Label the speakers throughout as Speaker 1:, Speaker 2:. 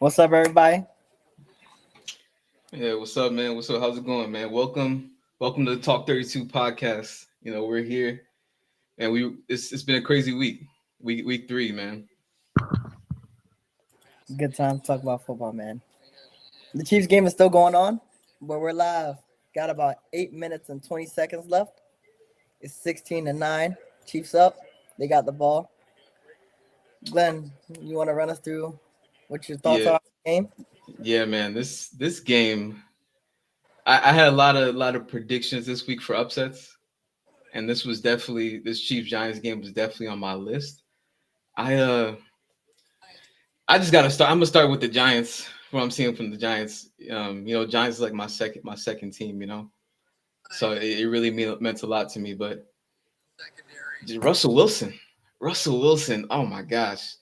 Speaker 1: What's up, everybody?
Speaker 2: Yeah, what's up, man? What's up? How's it going, man? Welcome to the Talk 32 podcast. We're here and it's been a crazy week. Week 3, man.
Speaker 1: Good time to talk about football, man. The Chiefs game is still going on, but we're live. Got about 8 minutes and 20 seconds left. It's 16-9. Chiefs up. They got the ball. Glenn, you want to run us through what your thoughts
Speaker 2: Yeah,
Speaker 1: are on the game?
Speaker 2: yeah, man. This game, I had a lot of predictions this week for upsets, and this Chiefs Giants game was definitely on my list. I uh I just gotta start. I'm gonna start with the Giants. What I'm seeing from the Giants. Giants is like my second team. So it really meant a lot to me. But Russell Wilson. Russell Wilson. Oh my gosh.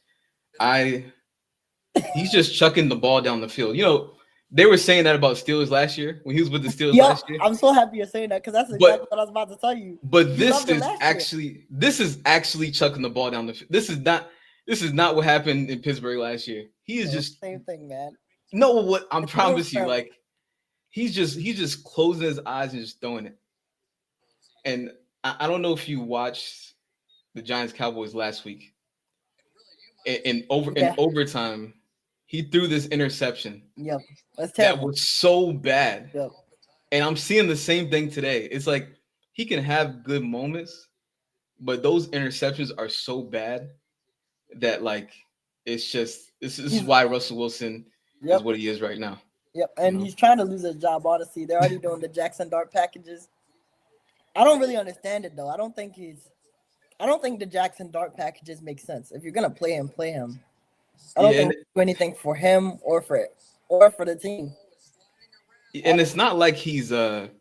Speaker 2: I he's just chucking the ball down the field. They were saying that about Steelers last year when he was with the Steelers
Speaker 1: Yo,
Speaker 2: last year.
Speaker 1: I'm so happy you're saying that because that's exactly
Speaker 2: But
Speaker 1: what I was about to tell you.
Speaker 2: but
Speaker 1: You loved it last year.
Speaker 2: this is actually chucking the ball down the field. This is not what happened in Pittsburgh last year. He is just
Speaker 1: Same thing, man.
Speaker 2: no what I
Speaker 1: It's
Speaker 2: promise you,
Speaker 1: terrible.
Speaker 2: like he's just closing his eyes and just throwing it. And I don't know if you watched the Giants Cowboys last week. In
Speaker 1: Yeah.
Speaker 2: overtime, he threw this interception
Speaker 1: Yep. That's
Speaker 2: that
Speaker 1: terrible.
Speaker 2: was so bad.
Speaker 1: Yep.
Speaker 2: And I'm seeing the same thing today. It's like he can have good moments, but those interceptions are so bad that like it's just this is why Russell Wilson is
Speaker 1: Yep.
Speaker 2: what he is right now.
Speaker 1: Yep.
Speaker 2: You
Speaker 1: And
Speaker 2: know?
Speaker 1: he's trying to lose his job, honestly. They're already doing the Jackson Dart packages. I don't really understand it though. I don't think the Jackson Dart packages make sense. If you're gonna play him, play him. I don't
Speaker 2: Yeah,
Speaker 1: think we do anything for him or for the team.
Speaker 2: and it's not like he's like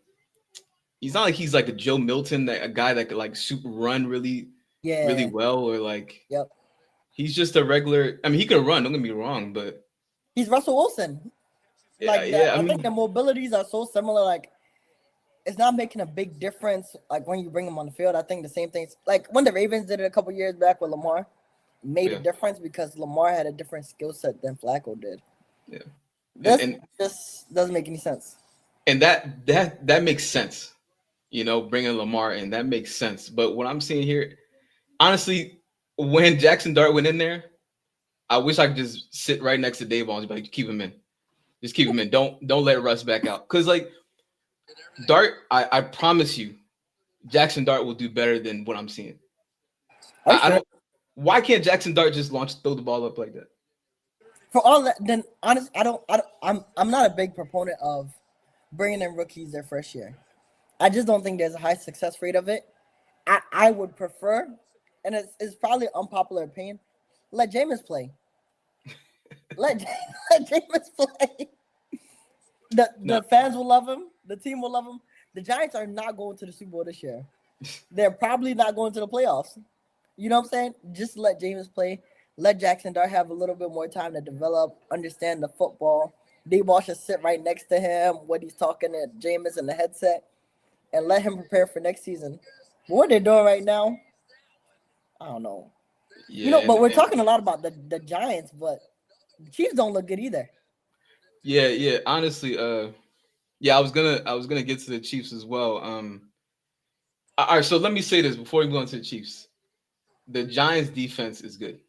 Speaker 2: a Joe Milton, that a guy that could like super run really really
Speaker 1: Yeah.
Speaker 2: well, or like
Speaker 1: Yep.
Speaker 2: he's just a regular. I mean, he can run. Don't get me wrong, but
Speaker 1: He's Russell Wilson.
Speaker 2: yeah,
Speaker 1: Like that.
Speaker 2: yeah. I
Speaker 1: I think the
Speaker 2: mean,
Speaker 1: mobilities are so similar. Like it's not making a big difference. Like when you bring him on the field, I think the same things. Like when the Ravens did it a couple years back with Lamar, made a
Speaker 2: yeah,
Speaker 1: difference because Lamar had a different skill set than Flacco did.
Speaker 2: yeah, and
Speaker 1: This
Speaker 2: and,
Speaker 1: just doesn't make any sense.
Speaker 2: and that makes sense. Bringing Lamar in, that makes sense. But what I'm seeing here, honestly, when Jackson Dart went in there, I wish I could just sit right next to Dave and be like, keep him in. Just keep him in. Don't let Russ back out. Cause like Dart, I promise you, Jackson Dart will do better than what I'm seeing.
Speaker 1: Are you
Speaker 2: I
Speaker 1: sure?
Speaker 2: don't. Why can't Jackson Dart just throw the ball up like that?
Speaker 1: For all that, then honest, I'm not a big proponent of bringing in rookies their first year. I just don't think there's a high success rate of it. I would prefer, and it's probably unpopular opinion, let Jameis play. Let let Jameis play. The
Speaker 2: No.
Speaker 1: fans will love him. The team will love him. The Giants are not going to the Super Bowl this year. They're probably not going to the playoffs. You know what I'm saying? Just let Jameis play. Let Jackson Dart have a little bit more time to develop, understand the football. D-Ball should sit right next to him when he's talking to Jameis in the headset and let him prepare for next season. But what they're doing right now, I don't know.
Speaker 2: Yeah,
Speaker 1: But we're talking a lot about the Giants, but the Chiefs don't look good either.
Speaker 2: yeah. Honestly, yeah, I was gonna get to the Chiefs as well. All right. So let me say this before we go into the Chiefs. The Giants' defense is good,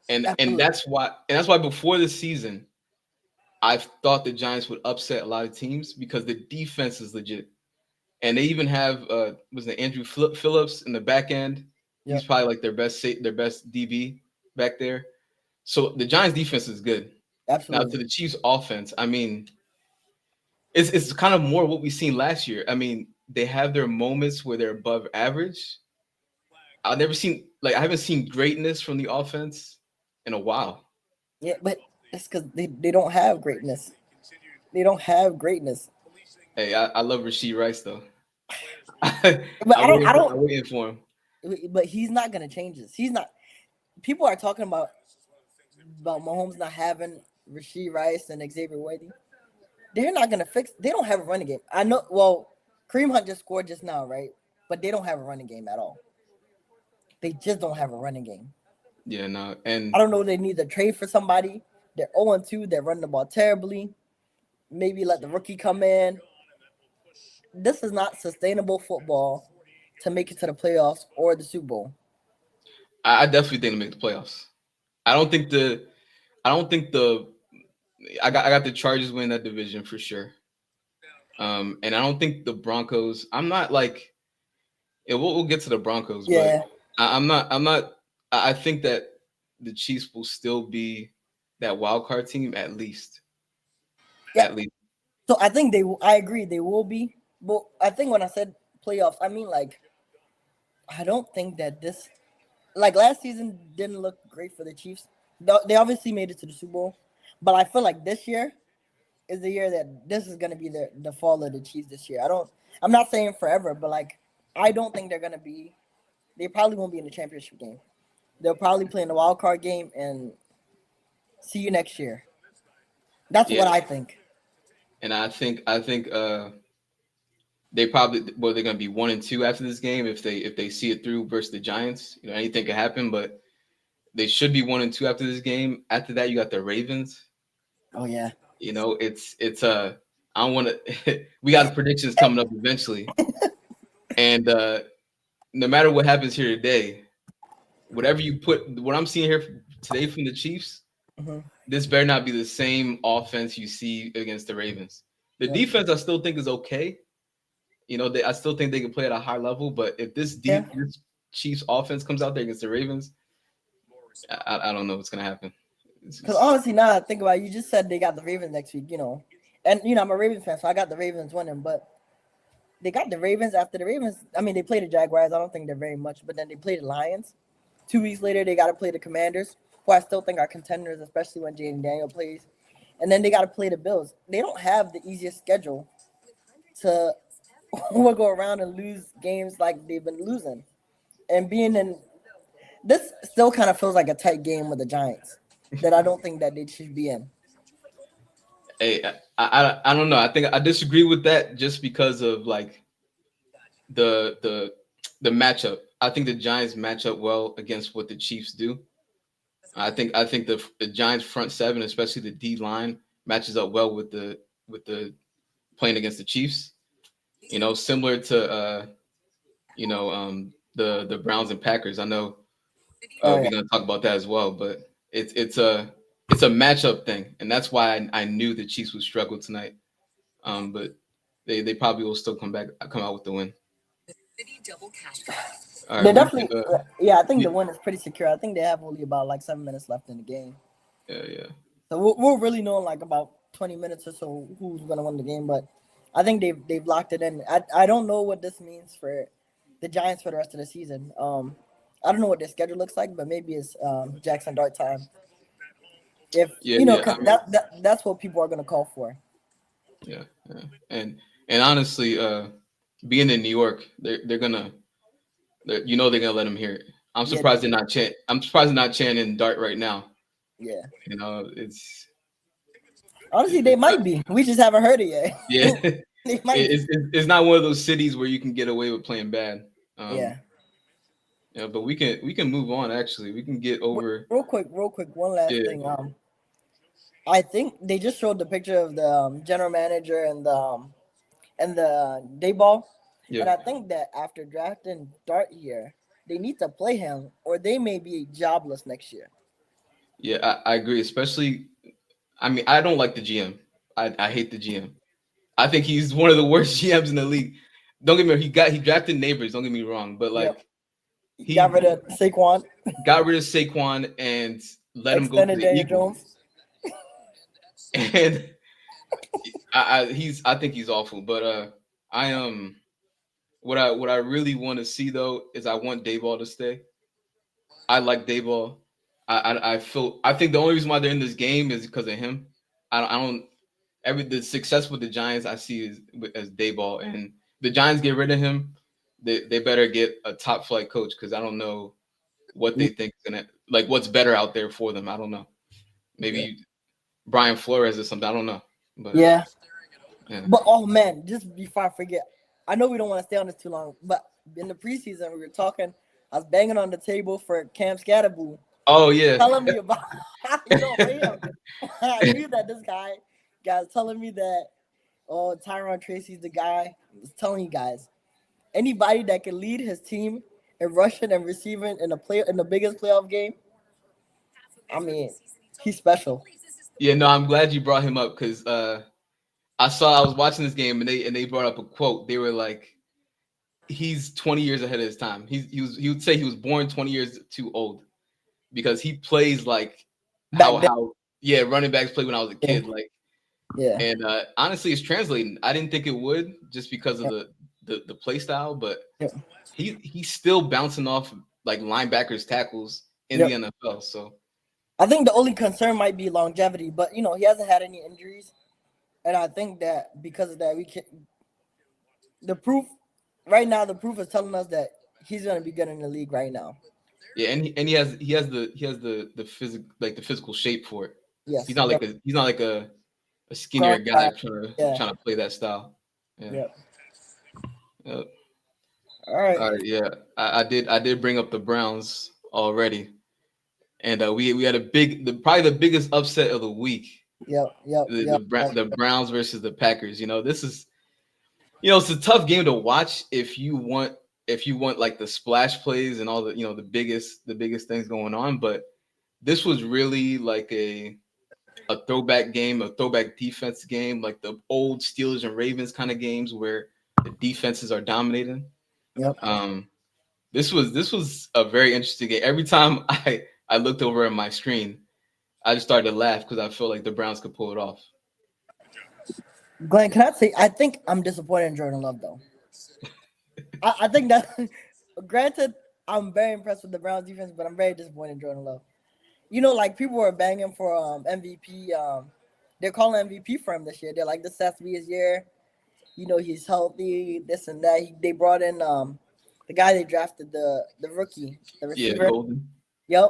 Speaker 2: and
Speaker 1: Absolutely.
Speaker 2: that's why before the season, I thought the Giants would upset a lot of teams because the defense is legit. And they even have was it Andrew Phillips in the back end. He's
Speaker 1: Yep.
Speaker 2: probably like their best DB back there. So the Giants defense is good. Now to
Speaker 1: Absolutely.
Speaker 2: the Chiefs offense, I mean, it's kind of more what we seen last year. I mean, they have their moments where they're above average. I haven't seen greatness from the offense in a while.
Speaker 1: Yeah, but it's because they don't have greatness. They don't have greatness.
Speaker 2: Hey, I love Rasheed Rice though. I
Speaker 1: But I
Speaker 2: I'm
Speaker 1: don't.
Speaker 2: waiting for him.
Speaker 1: But he's not gonna change this. He's not. People are talking about Mahomes not having Rasheed Rice and Xavier Worthy. They're not gonna fix. They don't have a running game. I know. Well, Kareem Hunt just scored just now, right? But they don't have a running game at all. They just don't have a running game.
Speaker 2: Yeah, no,
Speaker 1: I
Speaker 2: and
Speaker 1: don't know. They need to trade for somebody. They're 0-2. They're running the ball terribly. Maybe let the rookie come in. This is not sustainable football to make it to the playoffs or the Super Bowl.
Speaker 2: I definitely think to make the playoffs. I don't think the. I don't think the. I got the Chargers win that division for sure. And I don't think the Broncos. I'm not like. Yeah, we'll get to the Broncos,
Speaker 1: Yeah.
Speaker 2: but I'm not. I'm not. I think that the Chiefs will still be that wild card team at least.
Speaker 1: Yeah.
Speaker 2: At least.
Speaker 1: So I think I agree they will be. But I think when I said playoffs, I mean like I don't think that this like last season didn't look great for the Chiefs. They obviously made it to the Super Bowl, but I feel like this year is the year that this is gonna be the fall of the Chiefs this year. I'm not saying forever, but like I don't think they're gonna be. They probably won't be in the championship game. They'll probably play in the wild card game and see you next year. That's what I think.
Speaker 2: And I think they probably they're going to be 1-2 after this game if they see it through versus the Giants. You know, anything could happen, but they should be 1-2 after this game. After that, you got the Ravens.
Speaker 1: Oh yeah.
Speaker 2: You know, it's I don't want to. We got predictions coming up eventually, and no matter what happens here today, whatever you put, what I'm seeing here today from the Chiefs, this better not be the same offense you see against the Ravens. The defense I still think is okay. You know, I still think they can play at a high level, but if this this Chiefs offense comes out there against the Ravens, I don't know what's gonna happen.
Speaker 1: Because honestly, now I think about it, you just said they got the Ravens next week, you know, and you know I'm a Ravens fan, so I got the Ravens winning, but they got the Ravens after the Ravens. I mean, they played the Jaguars. I don't think they're very much, but then they played the Lions. 2 weeks later, they got to play the Commanders, who I still think are contenders, especially when Jaden Daniel plays. And then they got to play the Bills. They don't have the easiest schedule to go around and lose games like they've been losing. And being in this still kind of feels like a tight game with the Giants that I don't think that they should be in.
Speaker 2: Hey, I don't know. I think I disagree with that just because of like the matchup. I think the Giants match up well against what the Chiefs do. I think the Giants front seven, especially the D line, matches up well with the playing against the Chiefs. You know, similar to the Browns and Packers. I know we're gonna talk about that as well, but it's a matchup thing, and that's why I knew the Chiefs would struggle tonight. But they probably will still come out with the win. All right,
Speaker 1: they definitely, I think the win is pretty secure. I think they have only about like 7 minutes left in the game.
Speaker 2: Yeah.
Speaker 1: So we'll really know in like about 20 minutes or so who's gonna win the game, but I think they've locked it in. I don't know what this means for the Giants for the rest of the season. I don't know what their schedule looks like, but maybe it's Jackson Dart time. If that's what people are gonna call for.
Speaker 2: Yeah. And honestly, being in New York, they're gonna let him hear it. I'm surprised they're not chanting. I'm surprised they're not chanting Dart right now.
Speaker 1: Yeah.
Speaker 2: You know, it's
Speaker 1: honestly they might be. We just haven't heard it yet.
Speaker 2: Yeah. It's not one of those cities where you can get away with playing bad. Yeah, but we can move on. Actually, we can get over
Speaker 1: real quick. One last thing. I think they just showed the picture of the general manager and the Dayball, and I think that after drafting Dart here, they need to play him, or they may be jobless next year.
Speaker 2: Yeah, I agree. Especially, I mean, I don't like the GM. I hate the GM. I think he's one of the worst GMs in the league. Don't get me wrong. He drafted Neighbors. Don't get me wrong, but like
Speaker 1: he got rid of Saquon.
Speaker 2: Got rid of Saquon and let him go to the Eagles. And I think he's awful. But what I really want to see though is I want Dayball to stay. I like Dayball. I think the only reason why they're in this game is because of him. The success with the Giants I see as Dayball, and the Giants get rid of him, they better get a top flight coach because I don't know what they think is gonna like what's better out there for them. I don't know. Maybe Brian Flores or something. I don't know. But
Speaker 1: yeah. But oh man, just before I forget, I know we don't want to stay on this too long, but in the preseason we were talking. I was banging on the table for Cam Scatterboo
Speaker 2: Oh yeah.
Speaker 1: telling me about him. I knew that this guys telling me that Tyron Tracy's the guy. I was telling you guys, anybody that can lead his team in rushing and receiving in the biggest playoff game, I mean, he's special.
Speaker 2: Yeah, no, I'm glad you brought him up because I was watching this game and they brought up a quote. They were like, he's 20 years ahead of his time. He would say he was born 20 years too old because he plays like
Speaker 1: Back then,
Speaker 2: how yeah, running backs play when I was a
Speaker 1: yeah,
Speaker 2: kid. Like,
Speaker 1: yeah,
Speaker 2: and honestly, it's translating. I didn't think it would just because of
Speaker 1: yeah,
Speaker 2: the play style, but
Speaker 1: yeah.
Speaker 2: he's still bouncing off like linebackers tackles in the
Speaker 1: Yep.
Speaker 2: NFL. So
Speaker 1: I think the only concern might be longevity, but he hasn't had any injuries, and I think that because of that, we can. The proof right now, the proof is telling us that he's going to be good in the league right now.
Speaker 2: yeah, and he has the physical shape for it.
Speaker 1: Yes. Yep.
Speaker 2: He's not like a skinnier
Speaker 1: Growing
Speaker 2: guy
Speaker 1: back. Yeah.
Speaker 2: trying to play that style. Yeah.
Speaker 1: Yep.
Speaker 2: Yep.
Speaker 1: All right.
Speaker 2: All right. Yeah. I did bring up the Browns already, and we had probably the biggest upset of the week.
Speaker 1: Yep. Yep. Yep.
Speaker 2: The Browns versus the Packers. This is it's a tough game to watch if you want like the splash plays and all the the biggest things going on. But this was really like a throwback game, a throwback defense game, like the old Steelers and Ravens kind of games where the defenses are dominating.
Speaker 1: Yep.
Speaker 2: This was a very interesting game. Every time I looked over at my screen, I just started to laugh because I felt like the Browns could pull it off.
Speaker 1: Glenn, can I say I think I'm disappointed in Jordan Love though. I think that granted, I'm very impressed with the Browns defense, but I'm very disappointed in Jordan Love. Like people were banging for MVP. They're calling MVP for him this year. They're like, this has to be his year. He's healthy, this and that. They brought in the guy they drafted, the rookie, the receiver.
Speaker 2: Yeah, Golden.
Speaker 1: Yep.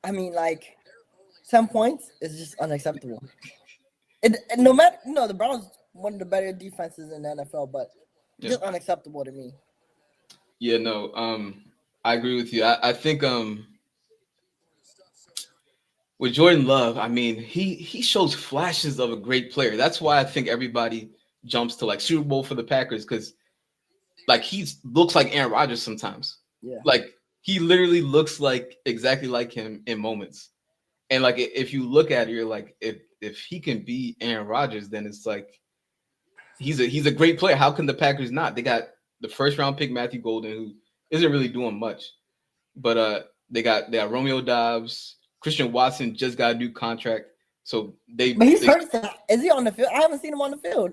Speaker 1: I mean, like 10 points is just unacceptable. And no matter, the Browns one of the better defenses in the NFL, but just unacceptable to me.
Speaker 2: Yeah, no, I agree with you. I think with Jordan Love, I mean, he shows flashes of a great player. That's why I think everybody jumps to like Super Bowl for the Packers because like he looks like Aaron Rodgers sometimes.
Speaker 1: Yeah.
Speaker 2: Like he literally looks like exactly like him in moments. And like if you look at it, you're like, if he can be Aaron Rodgers, then it's like he's a great player. How can the Packers not? They got the first round pick Matthew Golden, who isn't really doing much, but they got Romeo Dobbs, Christian Watson just got a new contract, so
Speaker 1: But he's hurt. Is he on the field? I haven't seen him on the field.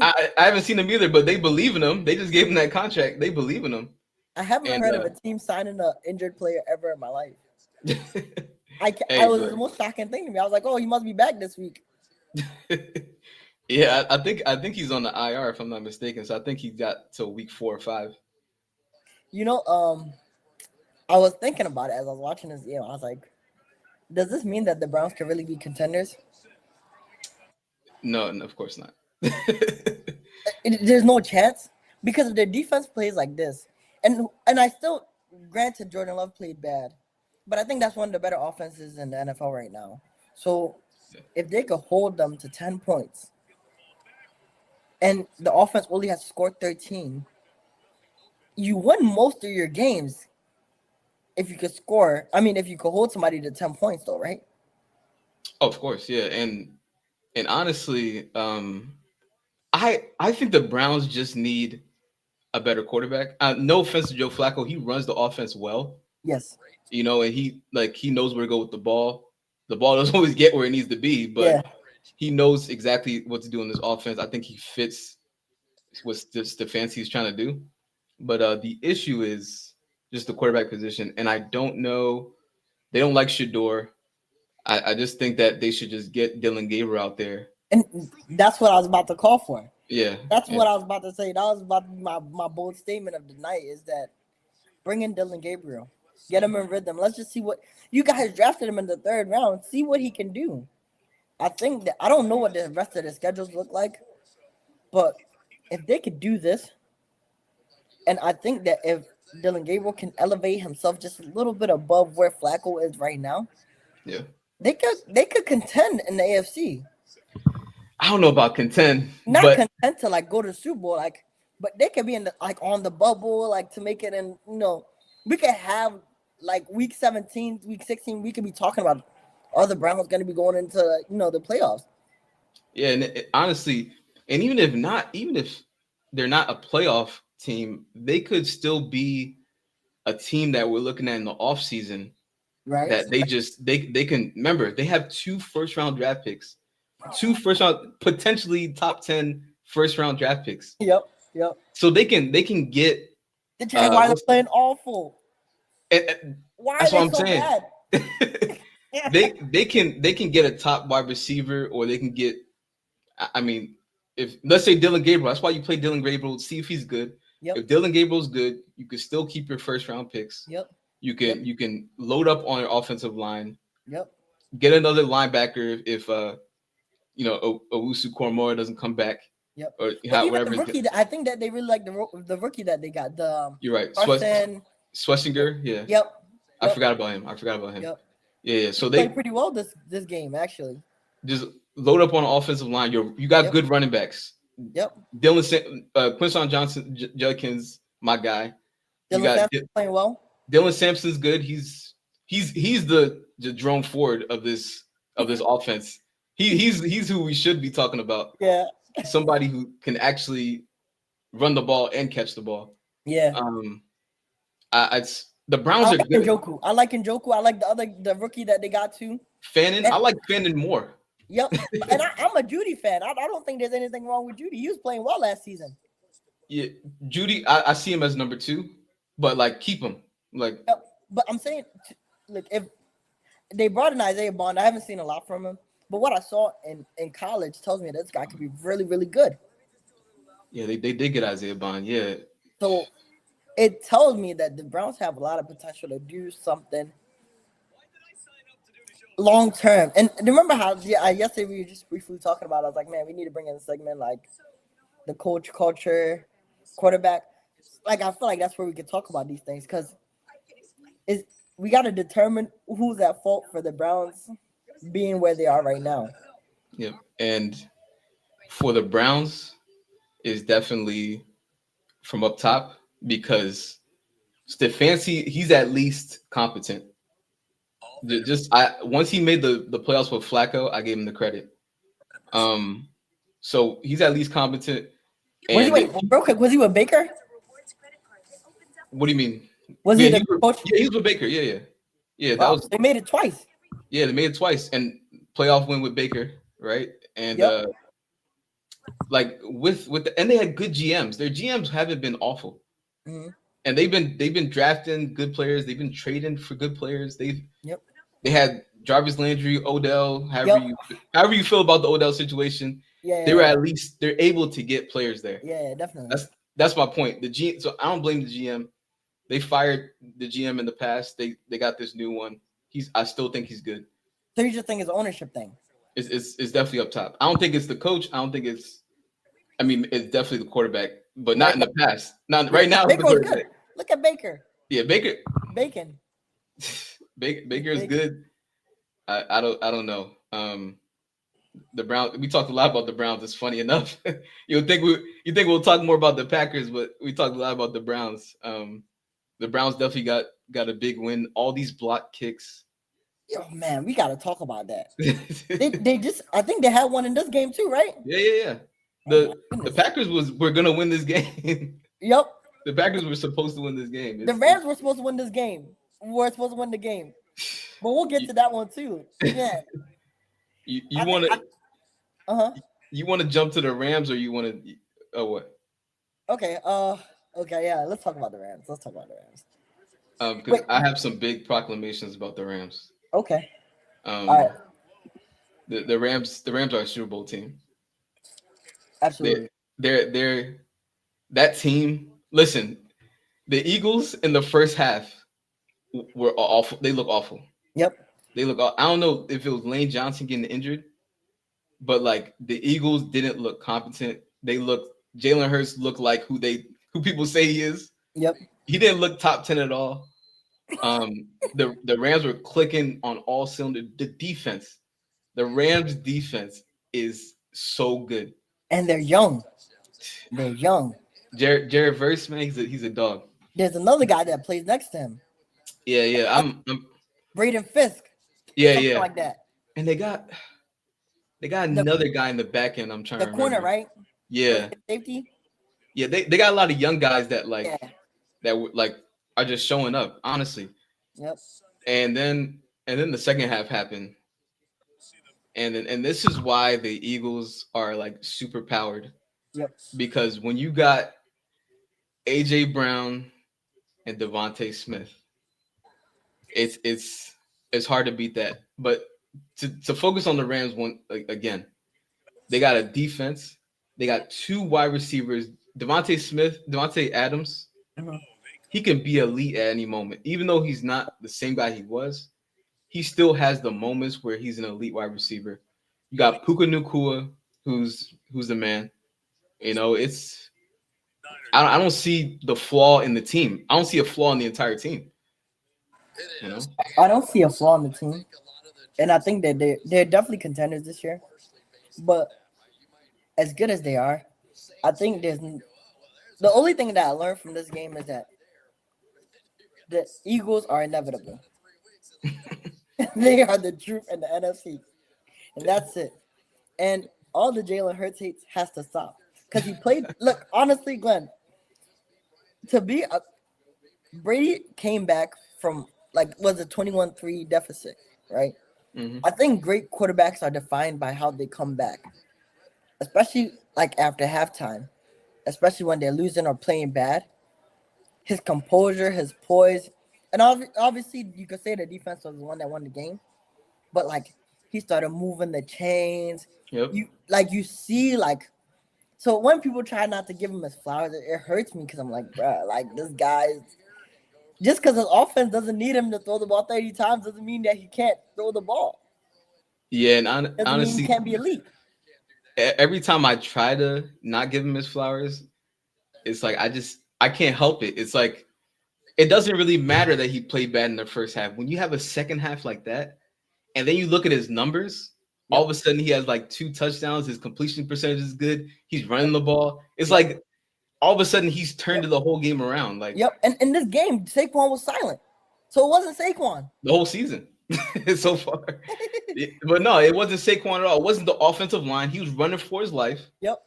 Speaker 2: I haven't seen him either, but they believe in him. They just gave him that contract. They believe in him.
Speaker 1: I haven't heard of a team signing an injured player ever in my life.
Speaker 2: Hey,
Speaker 1: I was the most shocking thing to me. I was like, oh, he must be back this week.
Speaker 2: Yeah, I think he's on the IR if I'm not mistaken. So I think he got till week 4 or 5.
Speaker 1: I was thinking about it as I was watching this game. I was like, does this mean that the Browns can really be contenders?
Speaker 2: No, of course not.
Speaker 1: There's no chance because if their defense plays like this, and I still granted Jordan Love played bad, but I think that's one of the better offenses in the NFL right now. So if they could hold them to 10 points, and the offense only has scored 13, you win most of your games if you could score. I mean, if you could hold somebody to 10 points, though, right?
Speaker 2: Oh, of course, yeah, and honestly, I think the Browns just need a better quarterback. No offense to Joe Flacco, he runs the offense well.
Speaker 1: Yes.
Speaker 2: And he knows where to go with the ball. The ball doesn't always get where it needs to be, but he knows exactly what to do in this offense. I think he fits what Stefanski's trying to do. But the issue is just the quarterback position, and I don't know. They don't like Shador. I just think that they should just get Dylan Gabriel out there.
Speaker 1: And that's what I was about to call for.
Speaker 2: Yeah.
Speaker 1: That's what I was about to say. That was about to be my bold statement of the night is that bring in Dylan Gabriel. Get him in rhythm. Let's just see what you guys drafted him in the 3rd round. See what he can do. I think that I don't know what the rest of the schedules look like, but if they could do this, and I think that if Dylan Gabriel can elevate himself just a little bit above where Flacco is right now,
Speaker 2: Yeah.
Speaker 1: they could contend in the AFC.
Speaker 2: I don't know about contend,
Speaker 1: Not
Speaker 2: but
Speaker 1: content to like go to the Super Bowl, like, but they could be in the like on the bubble, like to make it in. We could have like week 17, week 16. We could be talking about are the Browns going to be going into the playoffs?
Speaker 2: yeah, and honestly, and even if they're not a playoff team, they could still be a team that we're looking at in the offseason
Speaker 1: Right?
Speaker 2: that they can remember they have 2 first-round draft picks, 2 first round potentially top 10 first-round draft picks.
Speaker 1: Yep. Yep.
Speaker 2: So they can get
Speaker 1: The Jaguars are playing awful.
Speaker 2: and
Speaker 1: Why
Speaker 2: that's
Speaker 1: are
Speaker 2: what
Speaker 1: they
Speaker 2: I'm
Speaker 1: so
Speaker 2: saying.
Speaker 1: bad?
Speaker 2: they can get a top wide receiver, or they can get. I mean, if let's say Dylan Gabriel, that's why you play Dylan Gabriel. See if he's good.
Speaker 1: Yep.
Speaker 2: If Dylan Gabriel's good, you can still keep your first-round picks.
Speaker 1: Yep.
Speaker 2: You can load up on your offensive line.
Speaker 1: Yep.
Speaker 2: Get another linebacker if Owusu Koromora doesn't come back.
Speaker 1: Yep.
Speaker 2: Or
Speaker 1: But even
Speaker 2: whatever.
Speaker 1: the rookie, I think that they really like the rookie that they got.
Speaker 2: You're right.
Speaker 1: Schlesinger.
Speaker 2: Yeah.
Speaker 1: Yep.
Speaker 2: I forgot about him.
Speaker 1: Yep.
Speaker 2: Yeah. So
Speaker 1: They
Speaker 2: they
Speaker 1: played pretty well this game actually.
Speaker 2: just load up on the offensive line. You got good running backs.
Speaker 1: Yep.
Speaker 2: Quinshon Johnson Judkins, my guy.
Speaker 1: Dylan Sampson playing well.
Speaker 2: Dylan Sampson's good. He's the Jerome Ford of this offense. He's who we should be talking about.
Speaker 1: Yeah.
Speaker 2: Somebody who can actually run the ball and catch the ball.
Speaker 1: Yeah.
Speaker 2: The Browns are good.
Speaker 1: Njoku. I like Njoku. I like the rookie that they got too.
Speaker 2: Fannin. I like Fannin more.
Speaker 1: Yep. And I'm a Judy fan. I don't think there's anything wrong with Judy. He was playing well last season.
Speaker 2: Yeah, Judy. I see him as number 2, but like keep him. Like.
Speaker 1: Yep. But I'm saying, look, if they brought in Isaiah Bond, I haven't seen a lot from him. But what I saw in college tells me that this guy could be really, really good.
Speaker 2: Yeah, they did get Isaiah Bond. Yeah.
Speaker 1: So it tells me that the Browns have a lot of potential to do something long term. And remember how yesterday we were just briefly talking about, I was like, man, we need to bring in a segment like the coach culture, quarterback. Like, I feel like that's where we can talk about these things because we got to determine who's at fault for the Browns being where they are right now.
Speaker 2: Yep. And for the Browns is definitely from up top because Stefanski, he's at least competent. Once he made the playoffs with Flacco, I gave him the credit. So he's at least competent.
Speaker 1: Real quick, was he with Baker?
Speaker 2: What do you mean?
Speaker 1: Was he the coach?
Speaker 2: Yeah, he was with Baker. Yeah.
Speaker 1: Wow, they made it twice.
Speaker 2: Yeah, they made it twice, and playoff win with Baker, right? And and they had good GMs. Their GMs haven't been awful, and they've been drafting good players. They've been trading for good players. They had Jarvis Landry, Odell. However you feel about the Odell situation, they're able to get players there.
Speaker 1: Yeah, definitely.
Speaker 2: That's my point. So I don't blame the GM. They fired the GM in the past. They got this new one. I still think he's good.
Speaker 1: So you just think it's an ownership thing?
Speaker 2: It's definitely up top. I don't think it's the coach. It's definitely the quarterback, but not in the past. Not right now.
Speaker 1: Baker's good. Look at Baker.
Speaker 2: Yeah, Baker.
Speaker 1: Bacon.
Speaker 2: Baker is good. I don't know. The Browns. We talked a lot about the Browns. It's funny enough. you think we'll talk more about the Packers, but we talked a lot about the Browns. The Browns definitely got a big win. All these block kicks.
Speaker 1: Yo, man, we got to talk about that. I think they had one in this game too, right?
Speaker 2: Yeah. The Packers were gonna win this game.
Speaker 1: Yep.
Speaker 2: The Packers were supposed to win this game.
Speaker 1: The Rams were supposed to win this game. We're supposed to win the game, but we'll get to that one too. Yeah.
Speaker 2: You want to? You want to jump to the Rams, or you want to? Oh, what?
Speaker 1: Okay. Okay. Yeah. Let's talk about the Rams.
Speaker 2: Because I have some big proclamations about the Rams.
Speaker 1: Okay.
Speaker 2: All right. The Rams are a Super Bowl team.
Speaker 1: Absolutely.
Speaker 2: They're that team. Listen, the Eagles in the first half were awful. They look awful.
Speaker 1: Yep.
Speaker 2: They look. I don't know if it was Lane Johnson getting injured, but like the Eagles didn't look competent. Jalen Hurts looked like who people say he is.
Speaker 1: Yep.
Speaker 2: he didn't look top 10 at all. The Rams were clicking on all cylinders. The Rams defense is so good.
Speaker 1: And they're young. They're young.
Speaker 2: Jared Verse, man, he's a dog.
Speaker 1: There's another guy that plays next to him.
Speaker 2: Yeah. I'm
Speaker 1: Braden Fisk.
Speaker 2: yeah.
Speaker 1: Like that.
Speaker 2: And they got another guy in the back end. I'm trying to remember.
Speaker 1: The corner, right?
Speaker 2: Yeah.
Speaker 1: Safety.
Speaker 2: Yeah, they got a lot of young guys that
Speaker 1: Yeah.
Speaker 2: that are just showing up, honestly.
Speaker 1: Yep.
Speaker 2: And then the second half happened. And this is why the Eagles are like super powered.
Speaker 1: Yep.
Speaker 2: Because when you got AJ Brown and Devontae Smith, it's hard to beat that. But to focus on the Rams again, they got a defense. They got two wide receivers, Devontae Adams.
Speaker 1: Mhm.
Speaker 2: He can be elite at any moment, even though he's not the same guy he was. He still has the moments where he's an elite wide receiver. You got Puka Nacua, who's the man. You know, I don't see the flaw in the team. I don't see a flaw in the entire team. You know,
Speaker 1: I don't see a flaw in the team, and I think that they're definitely contenders this year. But as good as they are, I think the only thing that I learned from this game is that the Eagles are inevitable. They are the truth in the NFC, and that's it. And all the Jalen Hurts hates has to stop because he played. Look, honestly, Glenn, Brady came back from was a 21-3 deficit, right?
Speaker 2: Mm-hmm.
Speaker 1: I think great quarterbacks are defined by how they come back, especially after halftime, especially when they're losing or playing bad. His composure, his poise, and obviously you could say the defense was the one that won the game, but he started moving the chains.
Speaker 2: Yep.
Speaker 1: You see so when people try not to give him his flowers, it hurts me because I'm like, bruh, this guy just because his offense doesn't need him to throw the ball 30 times doesn't mean that he can't throw the ball.
Speaker 2: Yeah, and honestly,
Speaker 1: mean he can't be elite.
Speaker 2: Every time I try to not give him his flowers, it's like I can't help it. It's like it doesn't really matter that he played bad in the first half. When you have a second half like that, and then you look at his numbers, all of a sudden he has 2 touchdowns. His completion percentage is good. He's running the ball. It's like all of a sudden he's turned the whole game around.
Speaker 1: And in this game, Saquon was silent, so it wasn't Saquon
Speaker 2: the whole season so far. But no, it wasn't Saquon at all. It wasn't the offensive line. He was running for his life.
Speaker 1: Yep.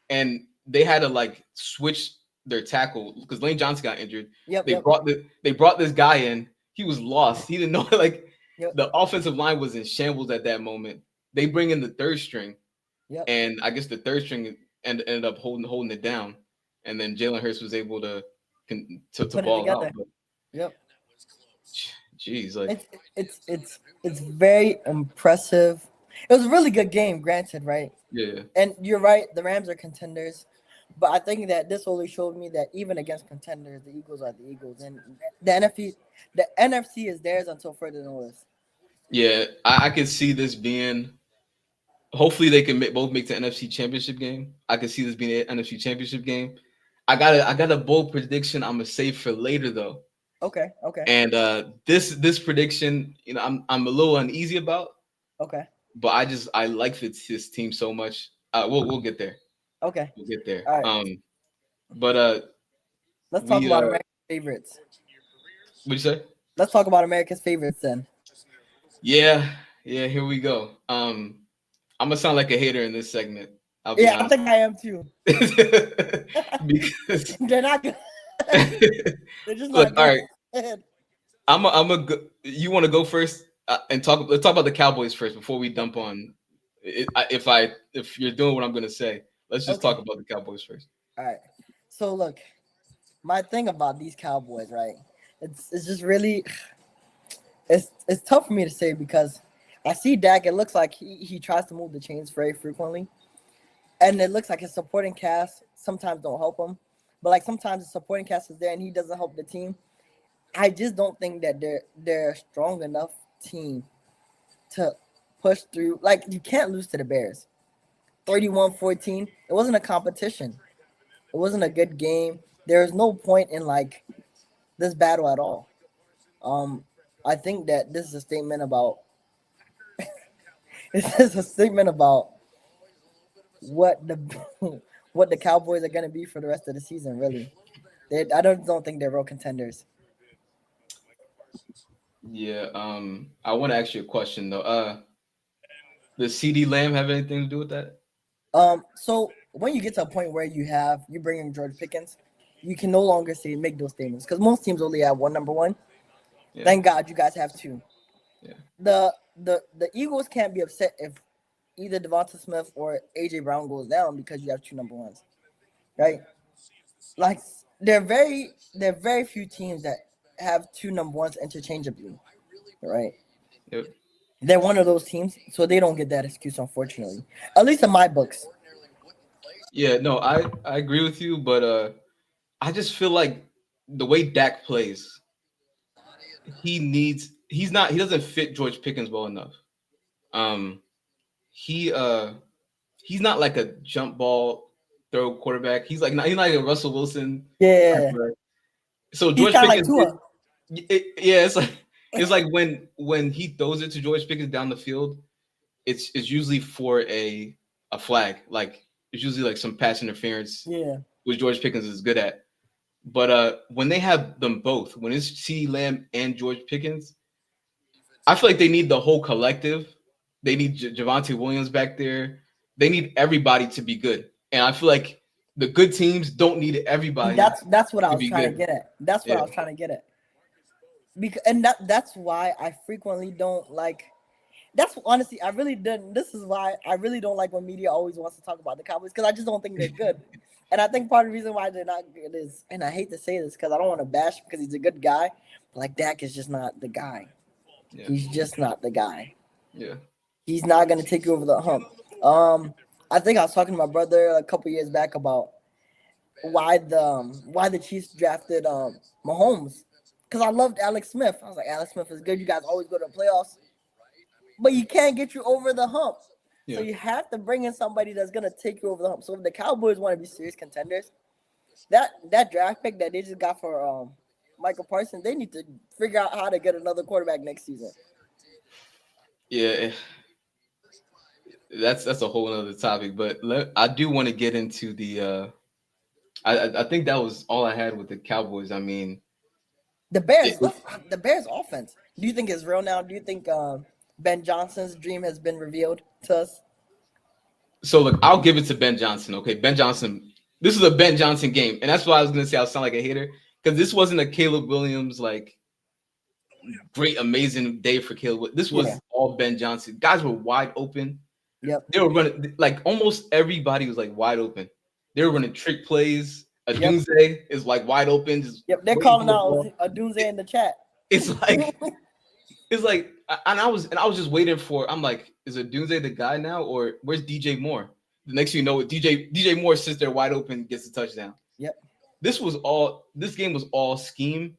Speaker 2: And they had to switch their tackle because Lane Johnson got injured.
Speaker 1: Yep.
Speaker 2: They brought this guy in. He was lost. He didn't know the offensive line was in shambles at that moment. They bring in the third string.
Speaker 1: Yep.
Speaker 2: And I guess the third string ended up holding it down. And then Jalen Hurts was able to ball out. But,
Speaker 1: yep.
Speaker 2: Jeez,
Speaker 1: it's very impressive. It was a really good game, granted, right?
Speaker 2: Yeah.
Speaker 1: And you're right, the Rams are contenders. But I think that this only showed me that even against contenders, the Eagles are the Eagles. And the NFC is theirs until further notice.
Speaker 2: Yeah, I could see this being – hopefully they can both make the NFC Championship game. I could see this being an NFC Championship game. I got a bold prediction I'm going to save for later, though.
Speaker 1: Okay.
Speaker 2: And this prediction, I'm a little uneasy about.
Speaker 1: Okay.
Speaker 2: But I like this team so much. We'll get there.
Speaker 1: Okay.
Speaker 2: We'll get there.
Speaker 1: All right.
Speaker 2: But
Speaker 1: let's talk about America's favorites.
Speaker 2: What'd you say?
Speaker 1: Let's talk about America's favorites then.
Speaker 2: Yeah, here we go. I'm gonna sound like a hater in this segment.
Speaker 1: I think I am too.
Speaker 2: Because
Speaker 1: they're not good. They're just
Speaker 2: look, all right.
Speaker 1: Good.
Speaker 2: I'm a go. You want to go first and talk? Let's talk about the Cowboys first before we dump on. If you're doing what I'm gonna say, let's just talk about the Cowboys first.
Speaker 1: All right. So look, my thing about these Cowboys, right? It's just really, it's tough for me to say because I see Dak. It looks like he tries to move the chains very frequently, and it looks like his supporting cast sometimes don't help him. But sometimes the supporting cast is there and he doesn't help the team. I just don't think that they're a strong enough team to push through. You can't lose to the Bears. 31-14. It wasn't a competition. It wasn't a good game. There was no point in this battle at all. I think that this is a statement about this is a statement about what the what the Cowboys are gonna be for the rest of the season. Really, I don't think they're real contenders.
Speaker 2: Yeah. I want to ask you a question though. Does CD Lamb have anything to do with that?
Speaker 1: So when you get to a point where you bring in George Pickens, you can no longer say make those statements because most teams only have one number one.
Speaker 2: Yeah.
Speaker 1: Thank God you guys have two.
Speaker 2: Yeah.
Speaker 1: The Eagles can't be upset if either Devonta Smith or AJ Brown goes down because you have two number ones, right? Like there are very few teams that have two number ones interchangeably, right?
Speaker 2: Yep.
Speaker 1: They're one of those teams, so they don't get that excuse, unfortunately. At least in my books.
Speaker 2: Yeah. No, I agree with you, but I just feel like the way Dak plays, he doesn't fit George Pickens well enough. Um, he he's not like a jump ball throw quarterback. He's not like a Russell Wilson.
Speaker 1: Yeah,
Speaker 2: So
Speaker 1: he's
Speaker 2: George
Speaker 1: kind of like
Speaker 2: Pickens,
Speaker 1: Tua.
Speaker 2: yeah, it's like when he throws it to George Pickens down the field, it's usually for a flag. Like it's usually like some pass interference,
Speaker 1: Yeah,
Speaker 2: which George Pickens is good at. But when they have them both, when it's CeeDee Lamb and George Pickens, I feel like they need the whole collective. They need Javonte Williams back there. They need everybody to be good. And I feel like the good teams don't need
Speaker 1: and
Speaker 2: everybody
Speaker 1: that's what I
Speaker 2: to
Speaker 1: was
Speaker 2: be
Speaker 1: trying to
Speaker 2: good.
Speaker 1: get at. That's what
Speaker 2: Yeah.
Speaker 1: I was trying to get at. Because that's why I frequently don't like. That's honestly, I really didn't. This is why I really don't like when media always wants to talk about the Cowboys because I just don't think they're good. And I think part of the reason why they're not good is, and I hate to say this because I don't want to bash him because he's a good guy, but like Dak is just not the guy.
Speaker 2: Yeah.
Speaker 1: He's just not the guy.
Speaker 2: Yeah.
Speaker 1: He's not gonna take you over the hump. I think I was talking to my brother a couple years back about why the Chiefs drafted Mahomes because I loved Alex Smith. I was like, Alex Smith is good. You guys always go to the playoffs, but you can't get you over the hump. So
Speaker 2: Yeah.
Speaker 1: you have to bring in somebody that's gonna take you over the hump. So if the Cowboys want to be serious contenders, that draft pick that they just got for Michael Parsons, they need to figure out how to get another quarterback next season.
Speaker 2: Yeah. That's a whole other topic. But I do want to get into the I think that was all I had with the Cowboys. I mean,
Speaker 1: The Bears,
Speaker 2: it,
Speaker 1: the Bears offense. Do you think it's real now? Do you think Ben Johnson's dream has been revealed to us?
Speaker 2: so look, I'll give it to Ben Johnson. Okay, Ben Johnson. This is a Ben Johnson game, and that's why I was gonna say I sound like a hater because this wasn't a Caleb Williams like great, amazing day for Caleb. This was
Speaker 1: Yeah.
Speaker 2: all Ben Johnson. Guys were wide open.
Speaker 1: Yep.
Speaker 2: They were running like almost everybody was like wide open. They were running trick plays. A
Speaker 1: Yep.
Speaker 2: Doomsday is like wide open, just
Speaker 1: Yep. They're
Speaker 2: waiting for
Speaker 1: calling
Speaker 2: the
Speaker 1: out
Speaker 2: ball.
Speaker 1: a Doomsday in the chat.
Speaker 2: It's like it's like, and I was just waiting for. I'm like, is it Doomsday the guy now, or where's DJ Moore? The next thing you know, DJ Moore sits there wide open, gets a touchdown.
Speaker 1: Yep.
Speaker 2: This game was all scheme.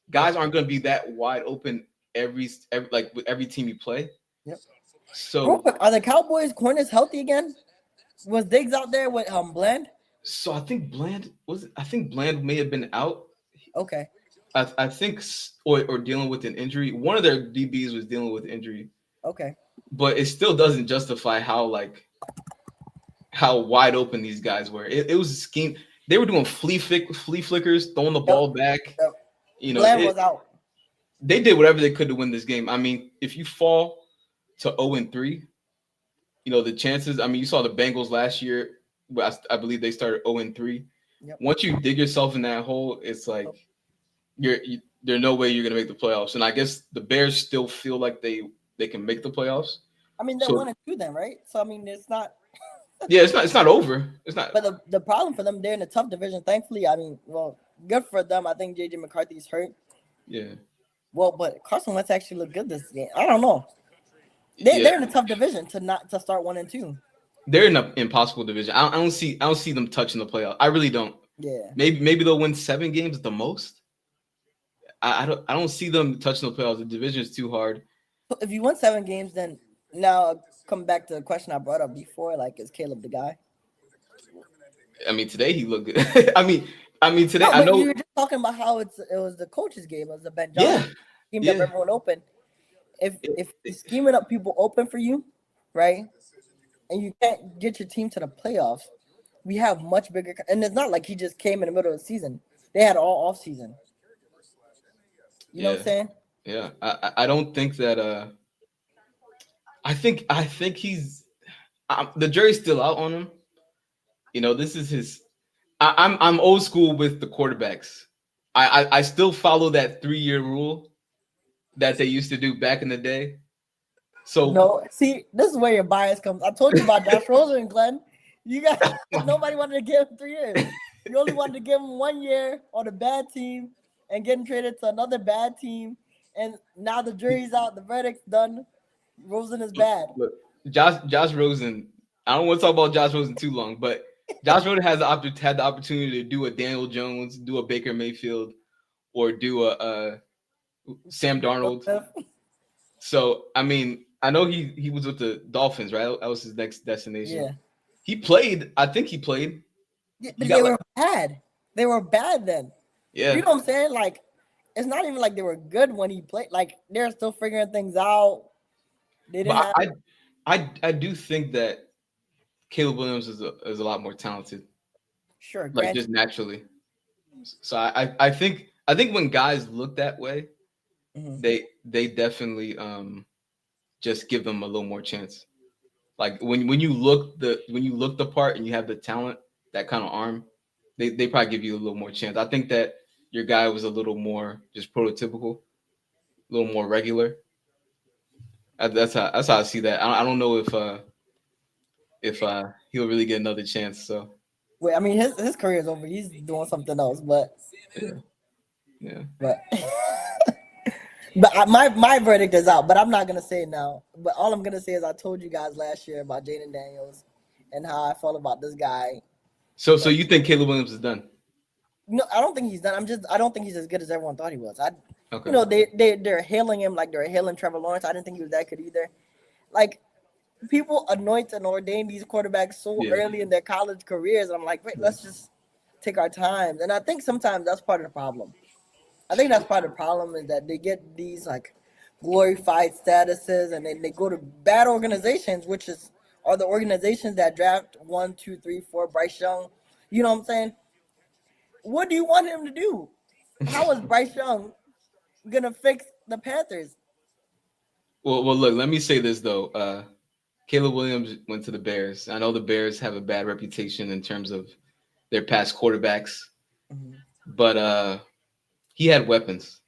Speaker 2: Guys aren't going to be that wide open every like with every team you play.
Speaker 1: Yep. Real
Speaker 2: So
Speaker 1: quick, are the Cowboys corners healthy again? Was Diggs out there with Bland?
Speaker 2: I think Bland may have been out.
Speaker 1: Okay.
Speaker 2: I think or dealing with an injury. One of their DBs was dealing with injury,
Speaker 1: Okay.
Speaker 2: but it still doesn't justify how wide open these guys were. It was a scheme. They were doing flea flickers, throwing the ball back.
Speaker 1: Yep.
Speaker 2: You know,
Speaker 1: Bland was out.
Speaker 2: they did whatever they could to win this game. I mean, if you fall to 0-3, you know the chances. I mean, you saw the Bengals last year. But I believe they started 0-3.
Speaker 1: Yep.
Speaker 2: Once you dig yourself in that hole, it's like there's no way you're gonna make the playoffs. And I guess the Bears still feel like they can make the playoffs.
Speaker 1: I mean, they're
Speaker 2: So
Speaker 1: 1-2 then, right? So I mean, it's not.
Speaker 2: yeah, it's not over. It's not.
Speaker 1: But the problem for them, they're in a tough division. Thankfully, I mean, well, good for them. I think JJ McCarthy's hurt.
Speaker 2: Yeah.
Speaker 1: Well, but Carson Wentz actually looked good this game. I don't know. They're in a tough division to start 1-2.
Speaker 2: They're in an impossible division. I don't see them touching the playoff. I really don't.
Speaker 1: Yeah.
Speaker 2: Maybe they'll win 7 games at the most. I don't see them touching the playoffs. The division is too hard.
Speaker 1: So if you win 7 games, then now come back to the question I brought up before. Like, is Caleb the guy?
Speaker 2: I mean, today he looked good. I mean, I mean, today
Speaker 1: No,
Speaker 2: I
Speaker 1: but
Speaker 2: know.
Speaker 1: you were just talking about how it was the coach's game. It was the Ben
Speaker 2: Yeah,
Speaker 1: Johnson team that
Speaker 2: yeah.
Speaker 1: everyone open. If
Speaker 2: It-
Speaker 1: if
Speaker 2: it-
Speaker 1: he's scheming up people open for you, right, and you can't get your team to the playoffs, we have much bigger. And it's not like he just came in the middle of the season. They had all off season. You know what
Speaker 2: yeah,
Speaker 1: I'm saying?
Speaker 2: yeah. I don't think that. I think he's. The jury's still out on him. This is his. I'm old school with the quarterbacks. I still follow that 3-year rule that they used to do back in the day. So
Speaker 1: No, see, this is where your bias comes. I told you about Josh Rosen and Glenn. You got nobody wanted to give him 3 years. You only wanted to give him 1 year on a bad team and getting traded to another bad team. And now the jury's out, the verdict's done. Rosen is bad.
Speaker 2: look, Josh Rosen. I don't want to talk about Josh Rosen too long, but Josh Rosen had the opportunity to do a Daniel Jones, do a Baker Mayfield, or do a Sam Darnold. So I mean, I know he was with the Dolphins, right? That was his next destination.
Speaker 1: Yeah.
Speaker 2: He played. I think he played.
Speaker 1: Yeah,
Speaker 2: He
Speaker 1: but
Speaker 2: got
Speaker 1: they
Speaker 2: like
Speaker 1: were bad. They were bad then.
Speaker 2: yeah.
Speaker 1: You know what I'm saying? Like, it's not even like they were good when he played. Like, they're still figuring things out. They didn't
Speaker 2: But
Speaker 1: have
Speaker 2: I do think that Caleb Williams is a lot more talented,
Speaker 1: sure,
Speaker 2: like
Speaker 1: Grant.
Speaker 2: just naturally. So I think when guys look that way,
Speaker 1: Mhm.
Speaker 2: they definitely just give them a little more chance. Like when you look the part and you have the talent, that kind of arm, they probably give you a little more chance. I think that your guy was a little more just prototypical, a little more regular. That's how I see that. I don't know if he'll really get another chance. So
Speaker 1: Wait, I mean his career is over. He's doing something else,
Speaker 2: yeah, yeah.
Speaker 1: but my verdict is out. But I'm not gonna say it now. But all I'm gonna say is I told you guys last year about Jaden Daniels and how I felt about this guy.
Speaker 2: So you think Caleb Williams is done?
Speaker 1: No, I don't think he's done. I don't think he's as good as everyone thought he was.
Speaker 2: Okay.
Speaker 1: They're hailing him like they're hailing Trevor Lawrence. I didn't think he was that good either. Like people anoint and ordain these quarterbacks so
Speaker 2: Yeah.
Speaker 1: early in their college careers. I'm like, wait, let's just take our time. And I think sometimes that's part of the problem. I think that's part of the problem is that they get these like glorified statuses and then they go to bad organizations, which are the organizations that draft 1, 2, 3, 4 Bryce Young. You know what I'm saying? What do you want him to do? How is Bryce Young gonna fix the Panthers?
Speaker 2: Well, look. Let me say this though. Caleb Williams went to the Bears. I know the Bears have a bad reputation in terms of their past quarterbacks,
Speaker 1: Mm-hmm.
Speaker 2: but he had weapons.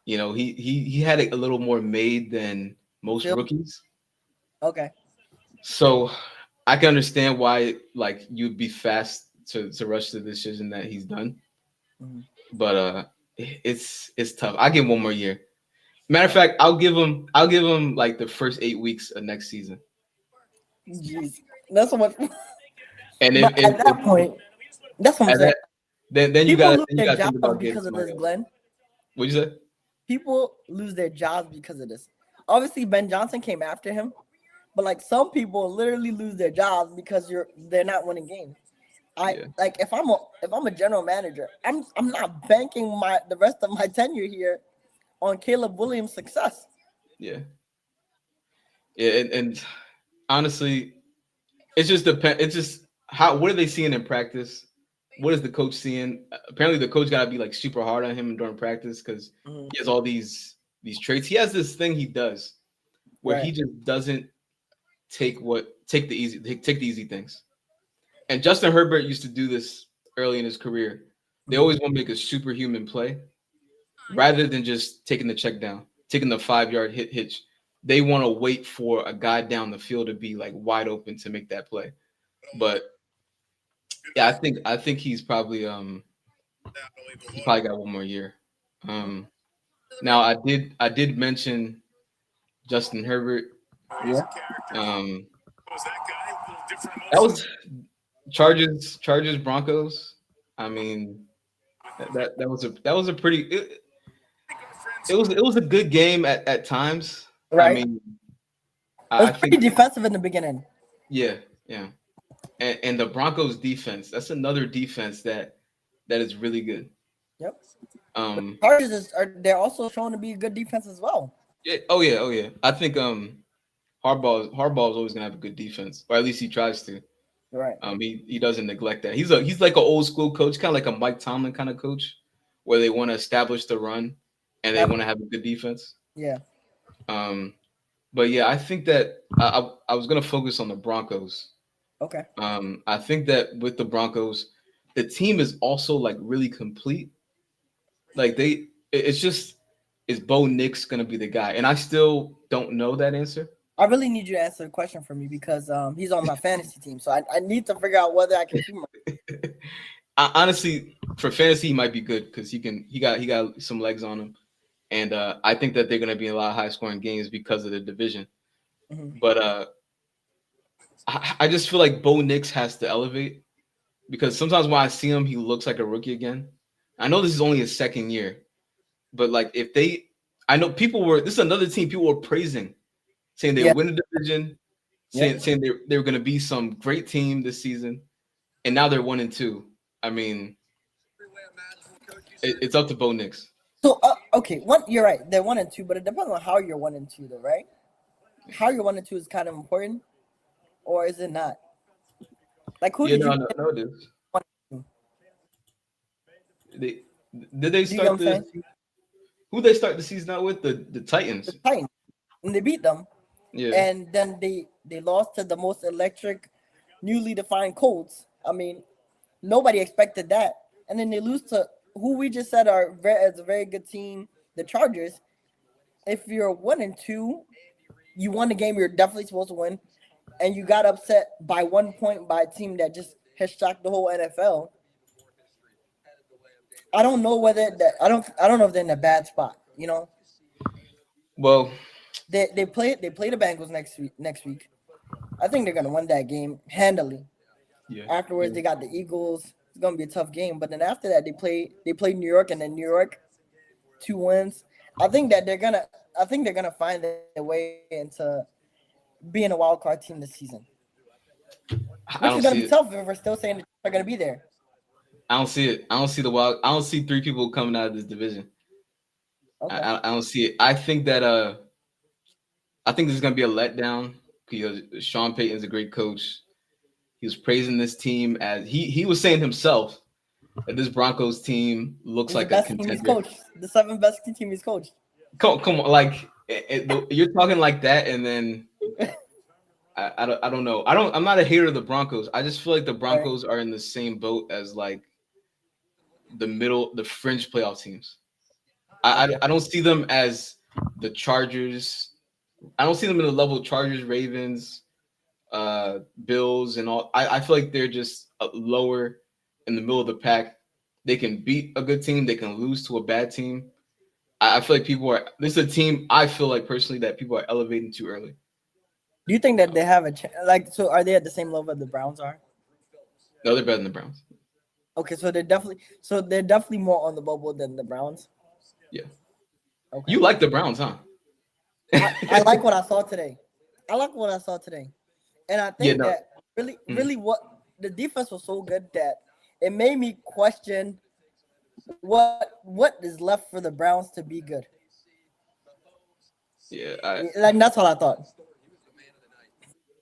Speaker 2: He had it a little more made than most
Speaker 1: Phil?
Speaker 2: rookies.
Speaker 1: Okay.
Speaker 2: So I can understand why like you'd be fast to rush to the decision that he's done.
Speaker 1: Mm-hmm.
Speaker 2: But it's tough. I'll give him one more year. Matter of fact, I'll give him like the first 8 weeks of next season.
Speaker 1: Jeez. That's so much.
Speaker 2: And
Speaker 1: But at that point, that's what I'm
Speaker 2: at
Speaker 1: saying.
Speaker 2: that then you
Speaker 1: People
Speaker 2: gotta
Speaker 1: lose
Speaker 2: then you
Speaker 1: their
Speaker 2: gotta think
Speaker 1: jobs
Speaker 2: about getting
Speaker 1: because of
Speaker 2: somebody
Speaker 1: this,
Speaker 2: else.
Speaker 1: Glenn.
Speaker 2: What'd you say?
Speaker 1: People lose their jobs because of this. Obviously, Ben Johnson came after him, but like some people literally lose their jobs because they're not winning games. I
Speaker 2: Yeah.
Speaker 1: like if I'm a general manager, I'm not banking the rest of my tenure here on Caleb Williams' success.
Speaker 2: Yeah. Yeah. And honestly, it's just depend. It's just what are they seeing in practice? What is the coach seeing? Apparently, the coach got to be like super hard on him during practice because
Speaker 1: Mhm.
Speaker 2: he has all these traits. He has this thing he does where
Speaker 1: Right.
Speaker 2: he just doesn't take the easy things. And Justin Herbert used to do this early in his career. They
Speaker 1: Mhm.
Speaker 2: always want to make a superhuman play rather than just taking the check down, taking the 5 yard hitch. They want to wait for a guy down the field to be like wide open to make that play. But yeah, I think he's probably got one more year. Um, Now I did mention Justin Herbert.
Speaker 1: Yeah.
Speaker 2: Um, that was Chargers Broncos. I mean that was a pretty it was a good game at times. I
Speaker 1: Right.
Speaker 2: mean
Speaker 1: It
Speaker 2: I
Speaker 1: was pretty
Speaker 2: think
Speaker 1: defensive in the beginning.
Speaker 2: yeah. And the Broncos defense, that's another defense that that is really good.
Speaker 1: Yep.
Speaker 2: Um,
Speaker 1: They're also shown to be a good defense as well.
Speaker 2: yeah, oh yeah. I think Harbaugh is always gonna have a good defense, or at least he tries to.
Speaker 1: Right.
Speaker 2: He doesn't neglect that. He's like an old school coach, kind of like a Mike Tomlin kind of coach, where they want to establish the run and they want to have a good defense.
Speaker 1: Yeah.
Speaker 2: Um, but yeah, I think that I was gonna focus on the Broncos.
Speaker 1: Okay.
Speaker 2: I think that with the Broncos, the team is also like really complete. Like it's just is Bo Nix gonna be the guy? And I still don't know that answer.
Speaker 1: I really need you to answer the question for me because he's on my fantasy team, so I need to figure out whether I can keep him.
Speaker 2: Honestly, for fantasy, he might be good because he got some legs on him, and I think that they're gonna be in a lot of high scoring games because of the division.
Speaker 1: Mm-hmm.
Speaker 2: But I just feel like Bo Nix has to elevate because sometimes when I see him, he looks like a rookie again. I know this is only his second year, but like I know this is another team people were praising, saying they
Speaker 1: Yeah.
Speaker 2: win the division, saying they were going to be some great team this season, and now they're 1-2. I mean, it's up to Bo Nix.
Speaker 1: So okay, you're right. They're 1-2, but it depends on how you're 1-2, though, right? How you're 1-2 is kind of important, or is it not? Like who did you?
Speaker 2: No, it is.
Speaker 1: 1-2?
Speaker 2: Did they start who they start the season out with? The Titans.
Speaker 1: The Titans, and they beat them.
Speaker 2: Yeah.
Speaker 1: And then they lost to the most electric, newly defined Colts. I mean, nobody expected that. And then they lose to who we just said is a very good team, the Chargers. If you're 1-2, you won the game you're definitely supposed to win, and you got upset by 1 point by a team that just has shocked the whole NFL. I don't know whether that I don't know if they're in a bad spot. You know.
Speaker 2: Well,
Speaker 1: they play the Bengals next week. I think they're gonna win that game handily.
Speaker 2: Yeah.
Speaker 1: Afterwards, they got the Eagles. It's gonna be a tough game. But then after that, they play New York, and then New York, 2 wins. I think they're gonna find their way into being a wild card team this season. Which is gonna be tough if we're still saying they're gonna be there.
Speaker 2: I don't see it. I don't see 3 people coming out of this division. Okay. I don't see it. I think that this is gonna be a letdown because Sean Payton's a great coach. He was praising this team as he was saying himself that this Broncos team looks like a contender.
Speaker 1: Team he's coached. The 7th best team he's coached.
Speaker 2: Come on, like you're talking like that, and then I don't know. I'm not a hater of the Broncos. I just feel like the Broncos are in the same boat as like the fringe playoff teams. I don't see them as the Chargers. I don't see them in the level of Chargers, Ravens, Bills, and all. I feel like they're just lower in the middle of the pack. They can beat a good team. They can lose to a bad team. I feel like this is a team I feel like personally that people are elevating too early.
Speaker 1: Do you think that they have a so are they at the same level the Browns are?
Speaker 2: No, they're better than the Browns.
Speaker 1: Okay, so they're definitely more on the bubble than the Browns.
Speaker 2: Yeah. Okay. You like the Browns, huh?
Speaker 1: I like what I saw today. And I think that really what the defense was so good that it made me question what is left for the Browns to be good.
Speaker 2: Yeah,
Speaker 1: that's all I thought.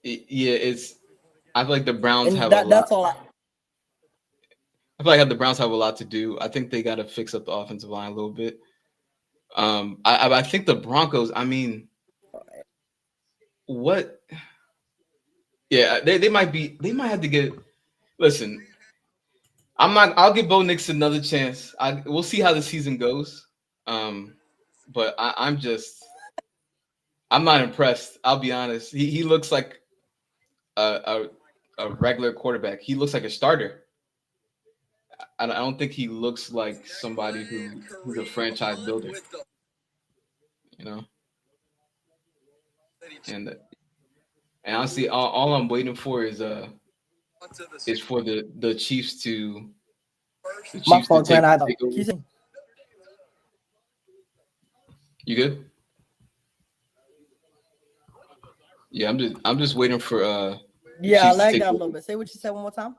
Speaker 2: I feel like the Browns have a lot.
Speaker 1: That's all
Speaker 2: I feel like the Browns have a lot to do. I think they got to fix up the offensive line a little bit. I think the Broncos. I mean, what? Yeah, they might have to get. Listen, I'll give Bo Nix another chance. We'll see how the season goes. But I'm not impressed. I'll be honest. He looks like a regular quarterback. He looks like a starter. I don't think he looks like somebody who's a franchise builder. You know. And honestly, all I'm waiting for is for the Chiefs to.
Speaker 1: My fault, Glenn. I don't.
Speaker 2: You good? Yeah, I'm just waiting for
Speaker 1: I lagged out a little bit. Say what you said one more time.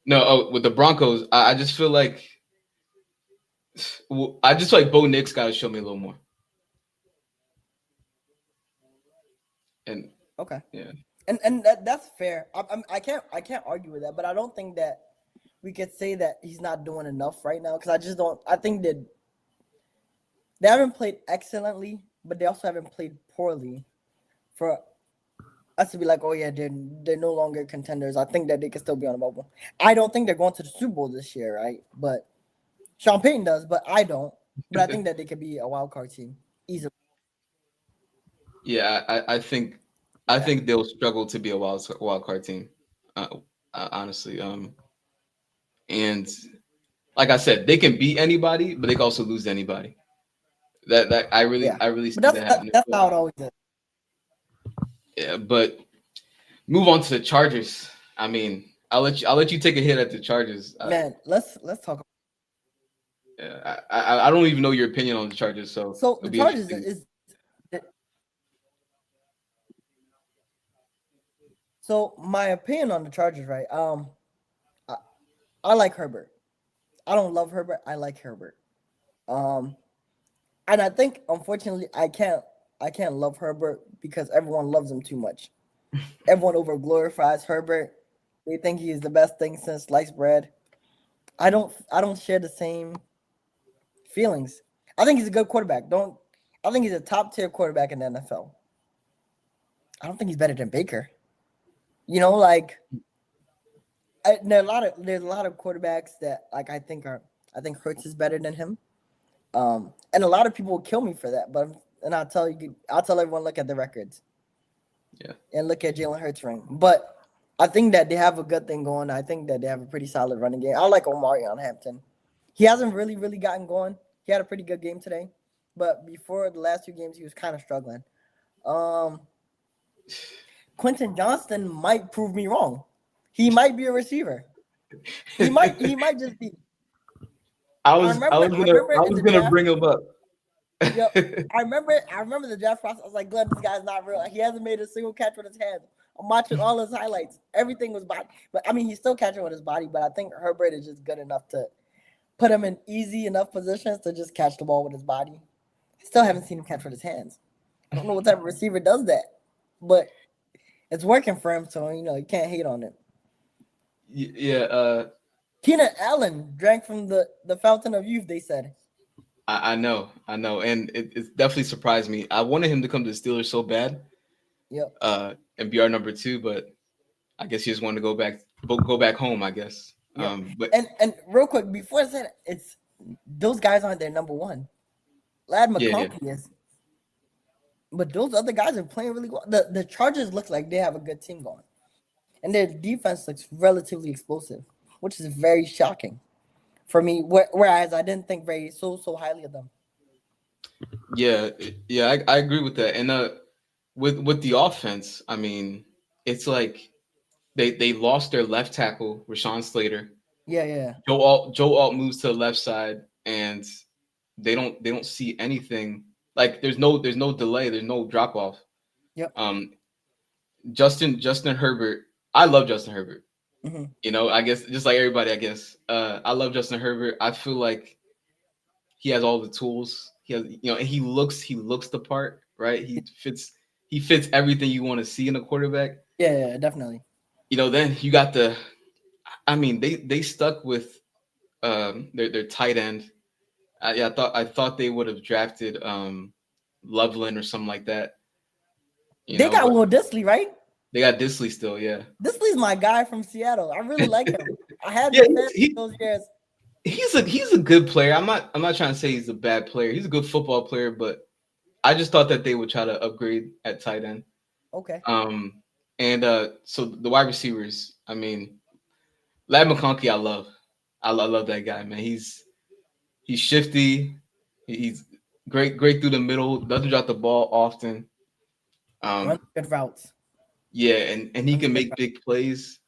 Speaker 2: No, with the Broncos, I just feel like Bo Nix got to show me a little more. And
Speaker 1: Okay.
Speaker 2: yeah,
Speaker 1: And that's fair. I can't argue with that, but I don't think that we could say that he's not doing enough right now because I just don't. I think that they haven't played excellently, but they also haven't played poorly for us to be like, oh yeah, they're no longer contenders. I think that they can still be on the bubble. I don't think they're going to the Super Bowl this year, right? But Sean Payton does, but I don't. But I think that they could be a wild card team easily.
Speaker 2: yeah, I
Speaker 1: Yeah,
Speaker 2: think they'll struggle to be a wild card team. Uh, honestly, and like I said, they can beat anybody, but they can also lose to anybody. That
Speaker 1: yeah.
Speaker 2: I really
Speaker 1: But
Speaker 2: see that happening.
Speaker 1: that's how it always is.
Speaker 2: Yeah, but move on to the Chargers. I mean, I'll let you take a hit at the Chargers.
Speaker 1: Man, let's talk.
Speaker 2: Yeah, I don't even know your opinion on the Chargers, so
Speaker 1: So
Speaker 2: it'll
Speaker 1: the
Speaker 2: be
Speaker 1: Chargers
Speaker 2: interesting.
Speaker 1: is so my opinion on the Chargers, right? I, I like Herbert. I don't love Herbert. I like Herbert. Um, and I think unfortunately I can't love Herbert because everyone loves him too much. Everyone over glorifies Herbert. They think he is the best thing since sliced bread. I don't share the same feelings. I think he's a good quarterback. Don't I think he's a top tier quarterback in the NFL. I don't think he's better than Baker. You know, like there's a lot of quarterbacks that like I think Hurts is better than him. And a lot of people will kill me for that, but and I'll tell everyone look at the records
Speaker 2: Yeah,
Speaker 1: and look at Jalen Hurts ring. But I think that they have a good thing going. I think that they have a pretty solid running game. I like Omari on Hampton. He hasn't really gotten going. He had a pretty good game today, but before the last two games, he was kind of struggling. Um, Quentin Johnston might prove me wrong. He might be a receiver. He might just be. I remember
Speaker 2: I
Speaker 1: in
Speaker 2: was
Speaker 1: the
Speaker 2: gonna
Speaker 1: draft.
Speaker 2: bring him up.
Speaker 1: Yep. I remember the draft process. I was like, Glenn, this guy's not real. He hasn't made a single catch with his hands. I'm watching all his highlights. Everything was body. But I mean, he's still catching with his body, but I think Herbert is just good enough to put him in easy enough positions to just catch the ball with his body. Still haven't seen him catch with his hands. I don't know what type of receiver does that, but it's working for him, so you know you can't hate on it.
Speaker 2: Yeah,
Speaker 1: Keenan Allen drank from the fountain of youth, they said.
Speaker 2: I know, and it definitely surprised me. I wanted him to come to the Steelers so bad,
Speaker 1: Yep.
Speaker 2: and be our number two, but I guess he just wanted to go back home. I guess.
Speaker 1: Yep.
Speaker 2: But
Speaker 1: And real quick, before I said it's those guys aren't their number one. Lad
Speaker 2: yeah,
Speaker 1: McConkey is. But those other guys are playing really well. The Chargers look like they have a good team going. And their defense looks relatively explosive, which is very shocking for me. Whereas I didn't think so highly of them.
Speaker 2: yeah, yeah. I agree with that. And with the offense, I mean, it's like they lost their left tackle, Rashawn Slater.
Speaker 1: Yeah.
Speaker 2: Joe Alt moves to the left side, and they don't see anything. Like there's no delay, there's no drop off.
Speaker 1: Yep.
Speaker 2: Justin Herbert. I love Justin Herbert.
Speaker 1: Hmm.
Speaker 2: You know, I guess just like everybody, I guess. I love Justin Herbert. I feel like he has all the tools. He has, you know, and he looks the part, right? He fits everything you want to see in a quarterback.
Speaker 1: Yeah, definitely.
Speaker 2: You know, then you got I mean, they stuck with their tight end. Yeah, I thought they would have drafted Loveland or something like that. You
Speaker 1: They
Speaker 2: know,
Speaker 1: got
Speaker 2: but
Speaker 1: Will Disley, right?
Speaker 2: they got Disley still. Yeah,
Speaker 1: Disley's my guy from Seattle. I really like him. I had him
Speaker 2: yeah,
Speaker 1: in fantasy those years.
Speaker 2: he's a good player. I'm not trying to say he's a bad player. He's a good football player, but I just thought that they would try to upgrade at tight end.
Speaker 1: Okay.
Speaker 2: And so the wide receivers. I mean, Lad McConkey, I love that guy, man. He's shifty. He's great through the middle. Doesn't drop the ball often.
Speaker 1: Run
Speaker 2: Um,
Speaker 1: good routes.
Speaker 2: yeah, and he
Speaker 1: Runs
Speaker 2: can
Speaker 1: good
Speaker 2: make
Speaker 1: routes.
Speaker 2: big plays.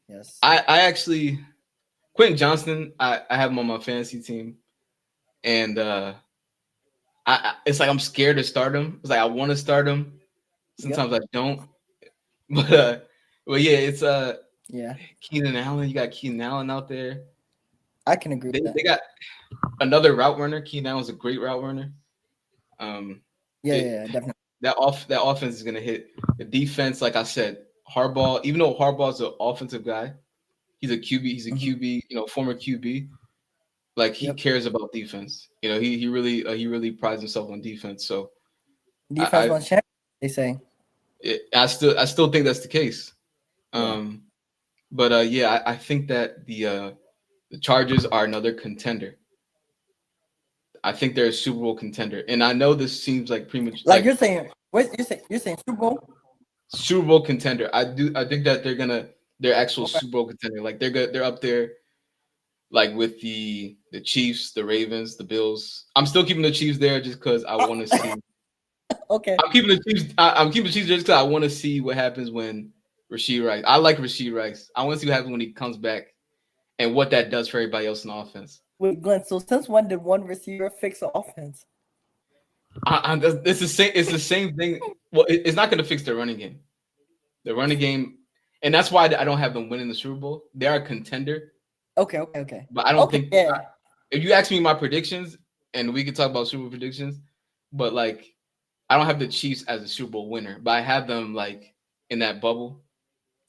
Speaker 1: Yes.
Speaker 2: I actually Quentin Johnston. I have him on my fantasy team, and it's like I'm scared to start him. It's like I want to start him.
Speaker 1: Yep.
Speaker 2: Sometimes I don't. But yeah, it's
Speaker 1: Yeah,
Speaker 2: Keenan Allen, you got Keenan Allen out there.
Speaker 1: I can agree with that.
Speaker 2: They got another route runner. Keenan Allen's a great route runner. It,
Speaker 1: Definitely.
Speaker 2: that offense is gonna hit the defense. Like I said, Harbaugh. Even though Harbaugh's an offensive guy, he's a QB. He's a QB. Former QB. Like he
Speaker 1: Yep.
Speaker 2: cares about defense. He really prides himself on defense. So
Speaker 1: Defense wants champions, they say.
Speaker 2: I still think that's the case. But I think that the Chargers are another contender. I think they're a Super Bowl contender, and I know this seems like premature.
Speaker 1: Like you're saying, what you're saying Super Bowl?
Speaker 2: Super Bowl contender. I think that they're actual Super Bowl contender. Like they're up there, like with the Chiefs, the Ravens, the Bills. I'm still keeping the Chiefs there just because I want to see.
Speaker 1: Okay.
Speaker 2: I'm keeping the Chiefs. I'm keeping the Chiefs there just because I want to see what happens when Rashid Rice. I like Rashid Rice. I want to see what happens when he comes back, and what that does for everybody else in the offense.
Speaker 1: Wait, Glenn. So since when did one receiver fix the offense?
Speaker 2: It's the same. It's the same thing. Well, it's not going to fix their running game. The running game, and that's why I don't have them winning the Super Bowl. They are a contender.
Speaker 1: Okay.
Speaker 2: But I don't think.
Speaker 1: Yeah.
Speaker 2: If you ask me my predictions, and we can talk about Super Bowl predictions, but like, I don't have the Chiefs as a Super Bowl winner, but I have them like in that bubble.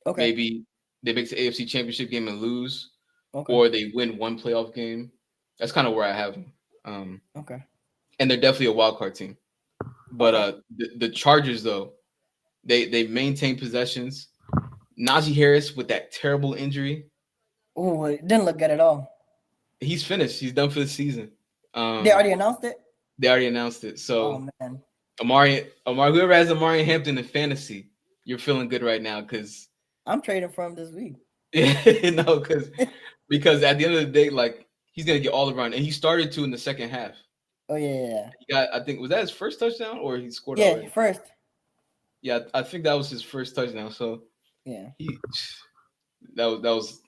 Speaker 1: Okay.
Speaker 2: Maybe they make the AFC Championship game and lose, or they win one playoff game. That's kind of where I have them.
Speaker 1: Okay.
Speaker 2: And they're definitely a wild card team. But the Chargers though, they maintain possessions. Najee Harris with that terrible injury.
Speaker 1: Oh, it didn't look good at all.
Speaker 2: He's finished. He's done for the season.
Speaker 1: They already announced it?
Speaker 2: They already announced it. So,
Speaker 1: oh man,
Speaker 2: Amari, whoever has Amari Hampton in fantasy, you're feeling good right now because
Speaker 1: I'm trading for him this week.
Speaker 2: No, because at the end of the day, like he's gonna get all around, and he started to in the second half.
Speaker 1: Oh yeah.
Speaker 2: He got, I think, was that his first touchdown or he scored?
Speaker 1: Yeah,
Speaker 2: already?
Speaker 1: first.
Speaker 2: Yeah, I think that was his first touchdown. So
Speaker 1: yeah,
Speaker 2: that was.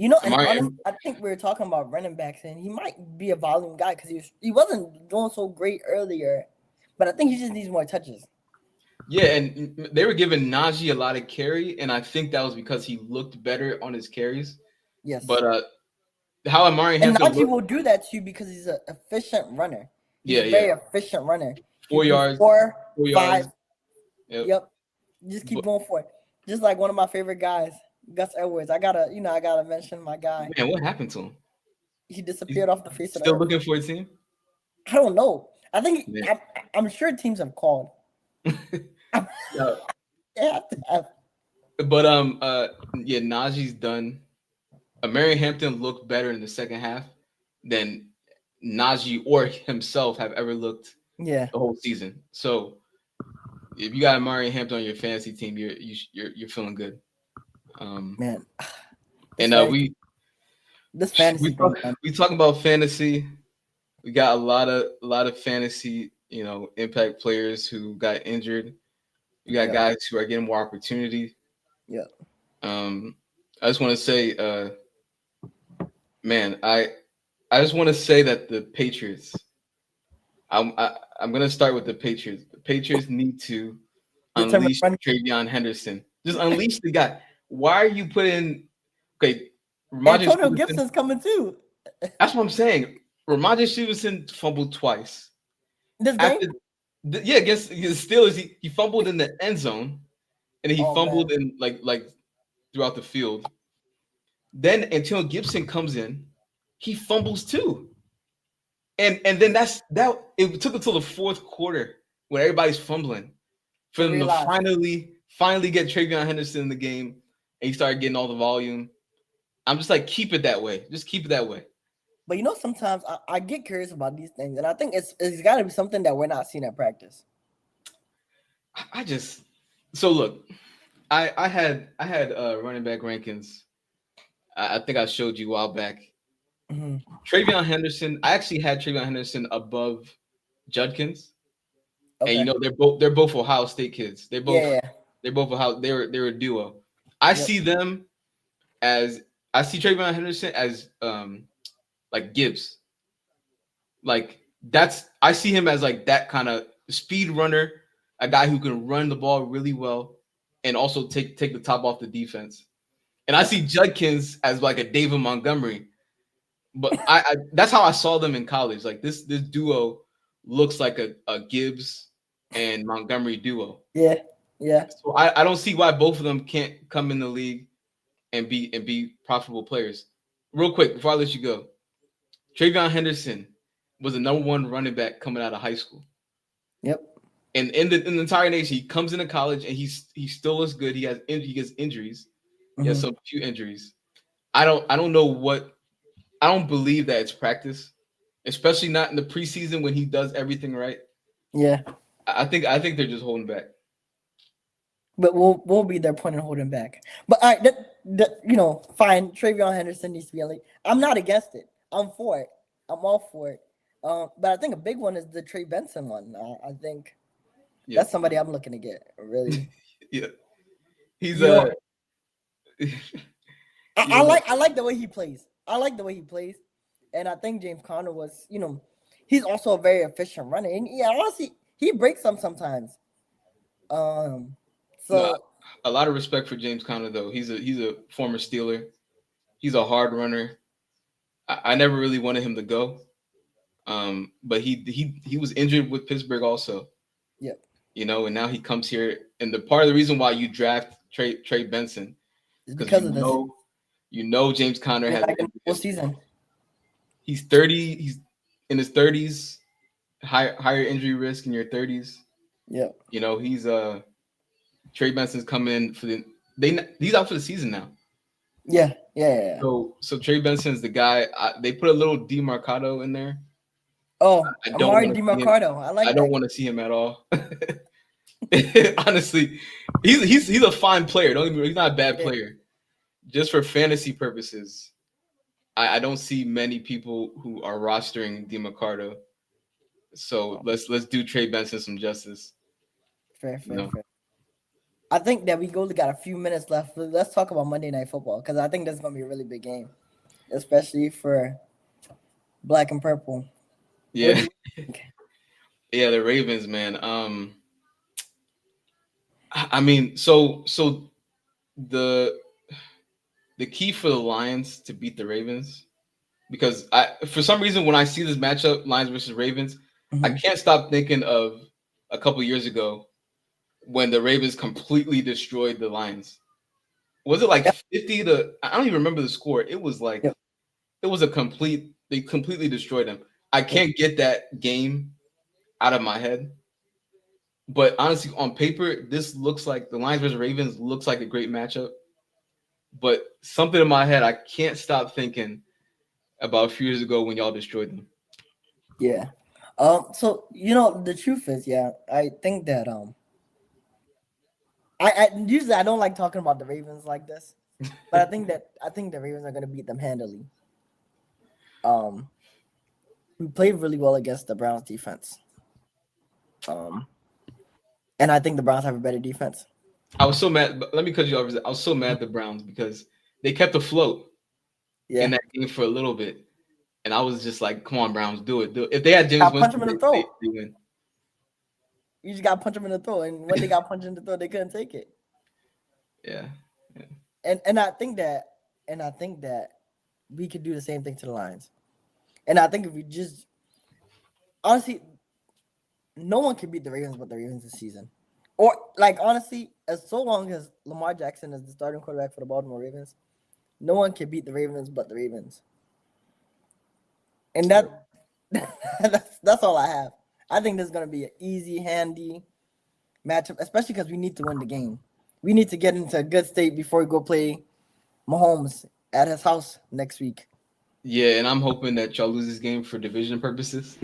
Speaker 1: And honestly, I think we were talking about running backs, and he might be a volume guy because he wasn't doing so great earlier, but I think he just needs more touches.
Speaker 2: Yeah, and they were giving Najee a lot of carry, and I think that was because he looked better on his carries.
Speaker 1: Yes,
Speaker 2: but how Amari Hampton
Speaker 1: and Najee will do that too because he's an efficient runner. He's
Speaker 2: a
Speaker 1: very efficient runner.
Speaker 2: 4 yards,
Speaker 1: 4,
Speaker 2: 4
Speaker 1: 5.
Speaker 2: yards.
Speaker 1: Yep. Just keep going for it. Just like one of my favorite guys, Gus Edwards. I gotta mention my guy.
Speaker 2: Man, what happened to him?
Speaker 1: He disappeared off the face of the earth.
Speaker 2: Still looking for a team?
Speaker 1: I don't know. I think I'm sure teams have called. Yeah.
Speaker 2: But Najee's done. Amari Hampton looked better in the second half than Najee or himself have ever looked the whole season. So if you got Amari Hampton on your fantasy team, you're feeling good.
Speaker 1: Man.
Speaker 2: And we talking about fantasy. We got a lot of fantasy, impact players who got injured. We got guys who are getting more opportunity.
Speaker 1: Yeah.
Speaker 2: I just want to say, man, I just want to say that the Patriots. I'm gonna start with the Patriots. The Patriots need to unleash Travion Henderson. Just unleash the guy. Why are you putting? Okay,
Speaker 1: Antonio Gibson's coming too.
Speaker 2: That's what I'm saying. Ramondre Stevenson fumbled twice.
Speaker 1: This game?
Speaker 2: Against the Steelers, he fumbled in the end zone, and he fumbled in like throughout the field. Then Antonio Gibson comes in, he fumbles too, and then it took until the fourth quarter when everybody's fumbling for them to finally get Travion Henderson in the game, and he started getting all the volume. I'm just like, keep it that way. Just keep it that way.
Speaker 1: But sometimes I get curious about these things, and I think it's got to be something that we're not seeing at practice.
Speaker 2: So look, I had running back rankings. I think I showed you a while back.
Speaker 1: Mm-hmm.
Speaker 2: Travion Henderson. I actually had Travion Henderson above Judkins, and they're both Ohio State kids. They're both Ohio. They're a duo. I see them as Travion Henderson as like Gibbs. Like I see him as like that kind of speed runner, a guy who can run the ball really well and also take the top off the defense. And I see Judkins as like a David Montgomery. But I that's how I saw them in college. Like this duo looks like a Gibbs and Montgomery duo.
Speaker 1: Yeah, yeah.
Speaker 2: So I don't see why both of them can't come in the league and be profitable players. Real quick before I let you go, Travion Henderson was the #1 running back coming out of high school.
Speaker 1: Yep.
Speaker 2: And in the entire nation, he comes into college and he still looks good. He gets injuries. He has some few injuries. I don't know what. I don't believe that it's practice, especially not in the preseason when he does everything right.
Speaker 1: Yeah.
Speaker 2: I think they're just holding back.
Speaker 1: But we'll be there pointing holding back. But all right, fine. Travion Henderson needs to be in the league. I'm not against it. I'm for it. I'm all for it. But I think a big one is the Trey Benson one. I think that's somebody I'm looking to get. Really.
Speaker 2: Yeah. He's
Speaker 1: I like the way he plays. I like the way he plays, and I think James Conner was, he's also a very efficient runner. And yeah, honestly, he breaks sometimes. So
Speaker 2: a lot of respect for James Conner though. He's a former Steeler. He's a hard runner. I never really wanted him to go, but he was injured with Pittsburgh also.
Speaker 1: Yep.
Speaker 2: And now he comes here, and the part of the reason why you draft Trey Benson
Speaker 1: is because of this.
Speaker 2: James Conner has a
Speaker 1: full season.
Speaker 2: He's 30. He's in his 30s. Higher injury risk in your 30s.
Speaker 1: Yeah.
Speaker 2: He's Trey Benson's coming in for he's out for the season now.
Speaker 1: Yeah.
Speaker 2: So Trey Benson's the guy. They put a little DeMarcado in there.
Speaker 1: Oh, Amari DeMarcado. I
Speaker 2: don't want to see him at all. Honestly, he's a fine player. He's not a bad player. Just for fantasy purposes, I don't see many people who are rostering DeMarcado. So let's do Trey Benson some justice.
Speaker 1: Fair. I think that we got a few minutes left. Let's talk about Monday Night Football because I think that's going to be a really big game, especially for black and purple.
Speaker 2: Yeah. Yeah, the Ravens, man. I mean, so the key for the Lions to beat the Ravens, because for some reason when I see this matchup, Lions versus Ravens, I can't stop thinking of a couple years ago when the Ravens completely destroyed the Lions. Was it like 50 to? I don't even remember the score. It was like it was they completely destroyed them. I can't get that game out of my head. But honestly, on paper, this looks like the Lions versus Ravens looks like a great matchup. But something in my head, I can't stop thinking about a few years ago when y'all destroyed them.
Speaker 1: Yeah. So the truth is, I think that I usually I don't like talking about the Ravens like this, but I think the Ravens are gonna beat them handily. We played really well against the Browns defense. And I think the Browns have a better defense.
Speaker 2: I was so mad. Let me cut you off. I was so mad at the Browns because they kept afloat in that game for a little bit. And I was just like, come on, Browns, do it. If they had James Winston,
Speaker 1: they win. You just got to punch them in the throat. And when they got punched in the throat, they couldn't take it.
Speaker 2: Yeah.
Speaker 1: And I think that we could do the same thing to the Lions. And I think if we just honestly, no one can beat the Ravens but the Ravens this season. Or honestly, as so long as Lamar Jackson is the starting quarterback for the Baltimore Ravens, no one can beat the Ravens but the Ravens. And that's all I have. I think this is going to be an easy, handy matchup, especially because we need to win the game. We need to get into a good state before we go play Mahomes at his house next week.
Speaker 2: Yeah, and I'm hoping that y'all lose this game for division purposes.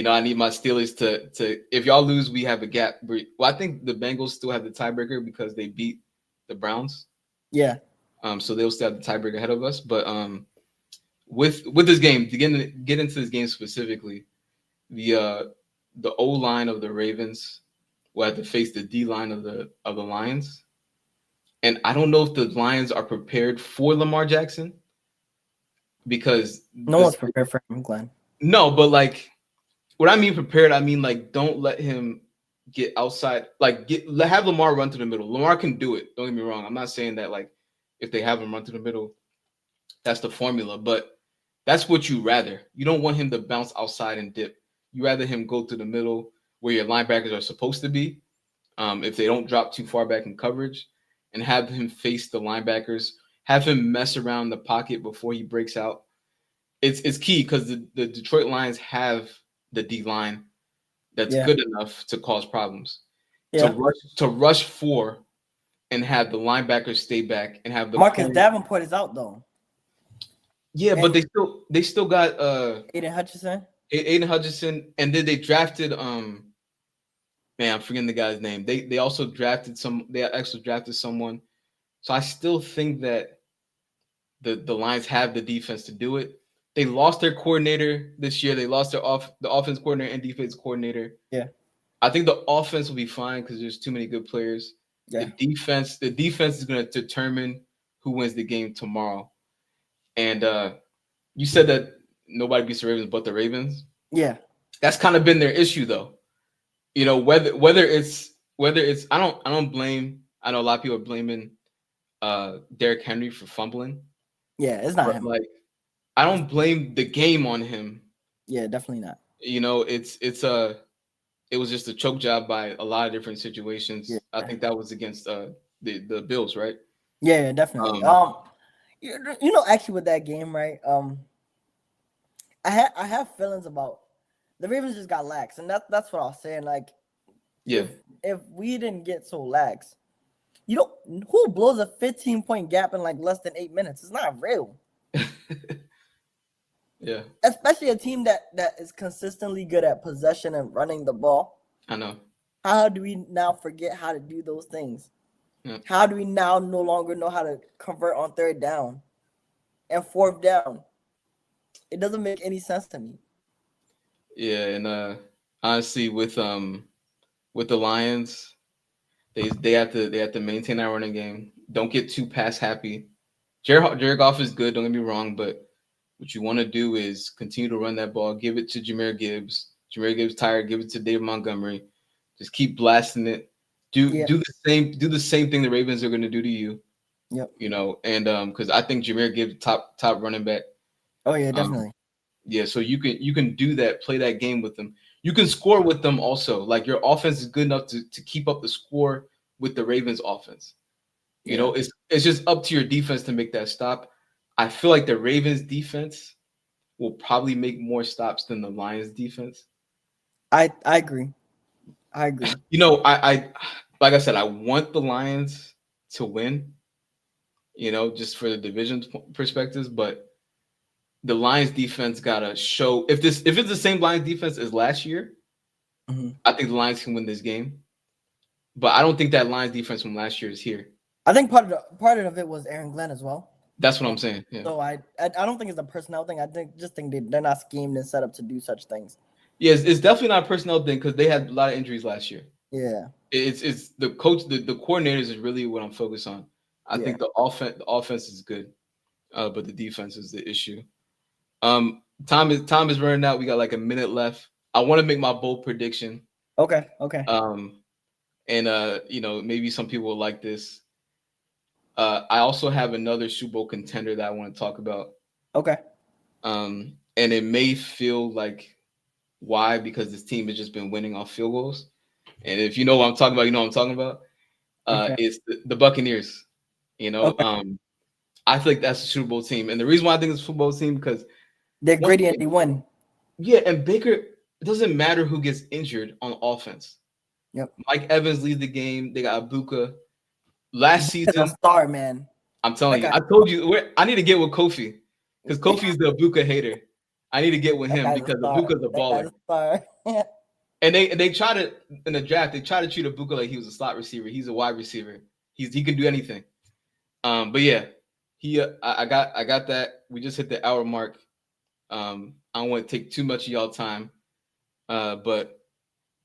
Speaker 2: I need my Steelers to if y'all lose, we have a gap. Well, I think the Bengals still have the tiebreaker because they beat the Browns.
Speaker 1: Yeah.
Speaker 2: So they'll still have the tiebreaker ahead of us. But with this game, to get into this game specifically, the O line of the Ravens will have to face the D line of the Lions. And I don't know if the Lions are prepared for Lamar Jackson because
Speaker 1: no one's prepared for him, Glenn.
Speaker 2: No, but what I mean prepared, I mean don't let him get outside. Have Lamar run to the middle. Lamar can do it. Don't get me wrong. I'm not saying that if they have him run through the middle. That's the formula. But that's what you rather. You don't want him to bounce outside and dip. You rather him go through the middle where your linebackers are supposed to be, if they don't drop too far back in coverage, and have him face the linebackers, have him mess around the pocket before he breaks out. It's key because the Detroit Lions have the D line that's good enough to cause problems.
Speaker 1: Yeah.
Speaker 2: To rush four and have the linebackers stay back and have the
Speaker 1: Marcus Davenport is out though.
Speaker 2: Yeah,
Speaker 1: And
Speaker 2: but they still got
Speaker 1: Aiden Hutchinson.
Speaker 2: Aiden Hutchinson, and then they drafted man, I'm forgetting the guy's name. They also drafted someone. So I still think that the Lions have the defense to do it. They lost their coordinator this year. They lost the offense coordinator and defense coordinator.
Speaker 1: Yeah.
Speaker 2: I think the offense will be fine because there's too many good players. Yeah. The defense is going to determine who wins the game tomorrow. And you said that nobody beats the Ravens but the Ravens.
Speaker 1: Yeah.
Speaker 2: That's kind of been their issue though. You know, whether it's I don't blame. I know a lot of people are blaming Derrick Henry for fumbling.
Speaker 1: Yeah, it's not him.
Speaker 2: Like, I don't blame the game on him.
Speaker 1: Yeah, definitely not.
Speaker 2: You know, it was just a choke job by a lot of different situations. Yeah. I think that was against the Bills, right?
Speaker 1: Yeah, definitely. You know, actually with that game, right? I have feelings about the Ravens just got lax, and that's what I was saying. Like,
Speaker 2: yeah,
Speaker 1: if we didn't get so lax, you know, who blows a 15-point gap in like less than 8 minutes? It's not real.
Speaker 2: Yeah,
Speaker 1: especially a team that is consistently good at possession and running the ball.
Speaker 2: I know.
Speaker 1: How do we now forget how to do those things? Yeah. How do we now no longer know how to convert on third down and fourth down? It doesn't make any sense to me.
Speaker 2: Yeah, and honestly, with the Lions, they have to maintain that running game. Don't get too pass happy. Jared Goff is good. Don't get me wrong, but what you want to do is continue to run that ball. Give it to Jahmyr Gibbs. Jahmyr Gibbs tired. Give it to David Montgomery. Just keep blasting it. Do the same thing the Ravens are going to do to you.
Speaker 1: Yep.
Speaker 2: You know, and because I think Jahmyr Gibbs top running back.
Speaker 1: Oh yeah, definitely.
Speaker 2: Yeah, so you can do that. Play that game with them. You can score with them also. Like, your offense is good enough to keep up the score with the Ravens offense. You know, it's just up to your defense to make that stop. I feel like the Ravens defense will probably make more stops than the Lions defense.
Speaker 1: I agree.
Speaker 2: You know, I like I said, I want the Lions to win, you know, just for the division perspectives, but the Lions defense gotta show if it's the same Lions defense as last year, I think the Lions can win this game. But I don't think that Lions defense from last year is here.
Speaker 1: I think part of it was Aaron Glenn as well.
Speaker 2: That's what I'm saying. Yeah.
Speaker 1: So I don't think it's a personnel thing. I think they're not schemed and set up to do such things.
Speaker 2: Yeah, it's definitely not a personnel thing because they had a lot of injuries last year.
Speaker 1: Yeah.
Speaker 2: It's the coach, the coordinators is really what I'm focused on. I think the offense is good, but the defense is the issue. Time is running out. We got like a minute left. I want to make my bold prediction.
Speaker 1: Okay.
Speaker 2: And you know, maybe some people will like this. I also have another Super Bowl contender that I want to talk about.
Speaker 1: Okay.
Speaker 2: And it may feel like why, because this team has just been winning off field goals. And if you know what I'm talking about, you know what I'm talking about. It's the Buccaneers. You know, I think that's a Super Bowl team. And the reason why I think it's a Super Bowl team because
Speaker 1: they're gritty and they win.
Speaker 2: Yeah, and Baker, it doesn't matter who gets injured on offense.
Speaker 1: Yep.
Speaker 2: Mike Evans leads the game. They got Ibuka. Last season,
Speaker 1: a star, man.
Speaker 2: I'm telling you. I told you I need to get with Kofi because Kofi is the Ibuka hater. I need to get with him because Ibuka's a baller. And they try to in the draft. They try to treat Ibuka like he was a slot receiver. He's a wide receiver. He can do anything. But yeah, I got that. We just hit the hour mark. I don't want to take too much of y'all time. But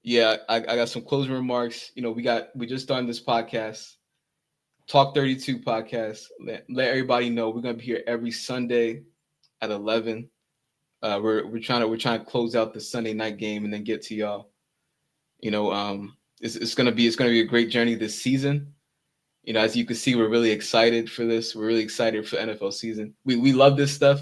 Speaker 2: yeah, I got some closing remarks. You know, we just started this podcast. Talk 32 podcast. Let everybody know we're gonna be here every Sunday at 11. We're trying to close out the Sunday night game and then get to y'all. You know, it's gonna be a great journey this season. You know, as you can see, we're really excited for this. We're really excited for NFL season. We love this stuff.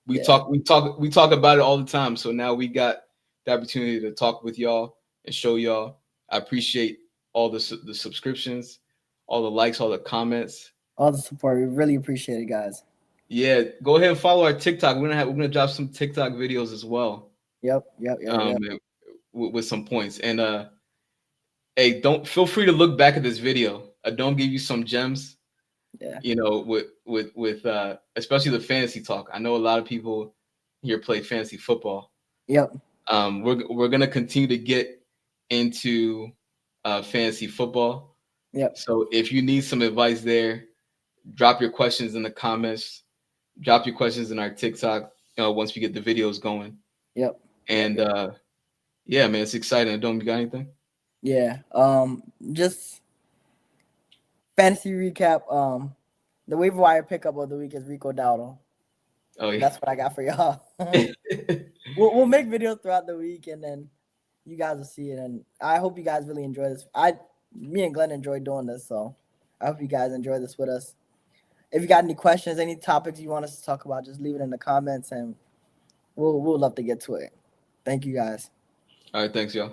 Speaker 2: We talk about it all the time. So now we got the opportunity to talk with y'all and show y'all. I appreciate all the subscriptions, all the likes, all the comments,
Speaker 1: all the support. We really appreciate it, guys.
Speaker 2: Yeah, go ahead and follow our TikTok. We're gonna drop some TikTok videos as well.
Speaker 1: Yep.
Speaker 2: With some points. And hey, don't feel free to look back at this video. I don't give you some gems.
Speaker 1: Yeah.
Speaker 2: You know, with especially the fantasy talk. I know a lot of people here play fantasy football.
Speaker 1: Yep.
Speaker 2: We're gonna continue to get into fantasy football.
Speaker 1: Yep.
Speaker 2: So if you need some advice there, drop your questions in the comments. Drop your questions in our TikTok once we get the videos going.
Speaker 1: Yep.
Speaker 2: And yeah, man, it's exciting. Dome, you got anything?
Speaker 1: Yeah. Just fantasy recap. The waiver wire pickup of the week is Rico Dowdle.
Speaker 2: Oh yeah.
Speaker 1: That's what I got for y'all. we'll make videos throughout the week, and then you guys will see it. And I hope you guys really enjoy this. Me and Glenn enjoy doing this, so I hope you guys enjoy this with us. If you got any questions, any topics you want us to talk about, just leave it in the comments, and we'll love to get to it. Thank you, guys.
Speaker 2: All right, thanks, y'all.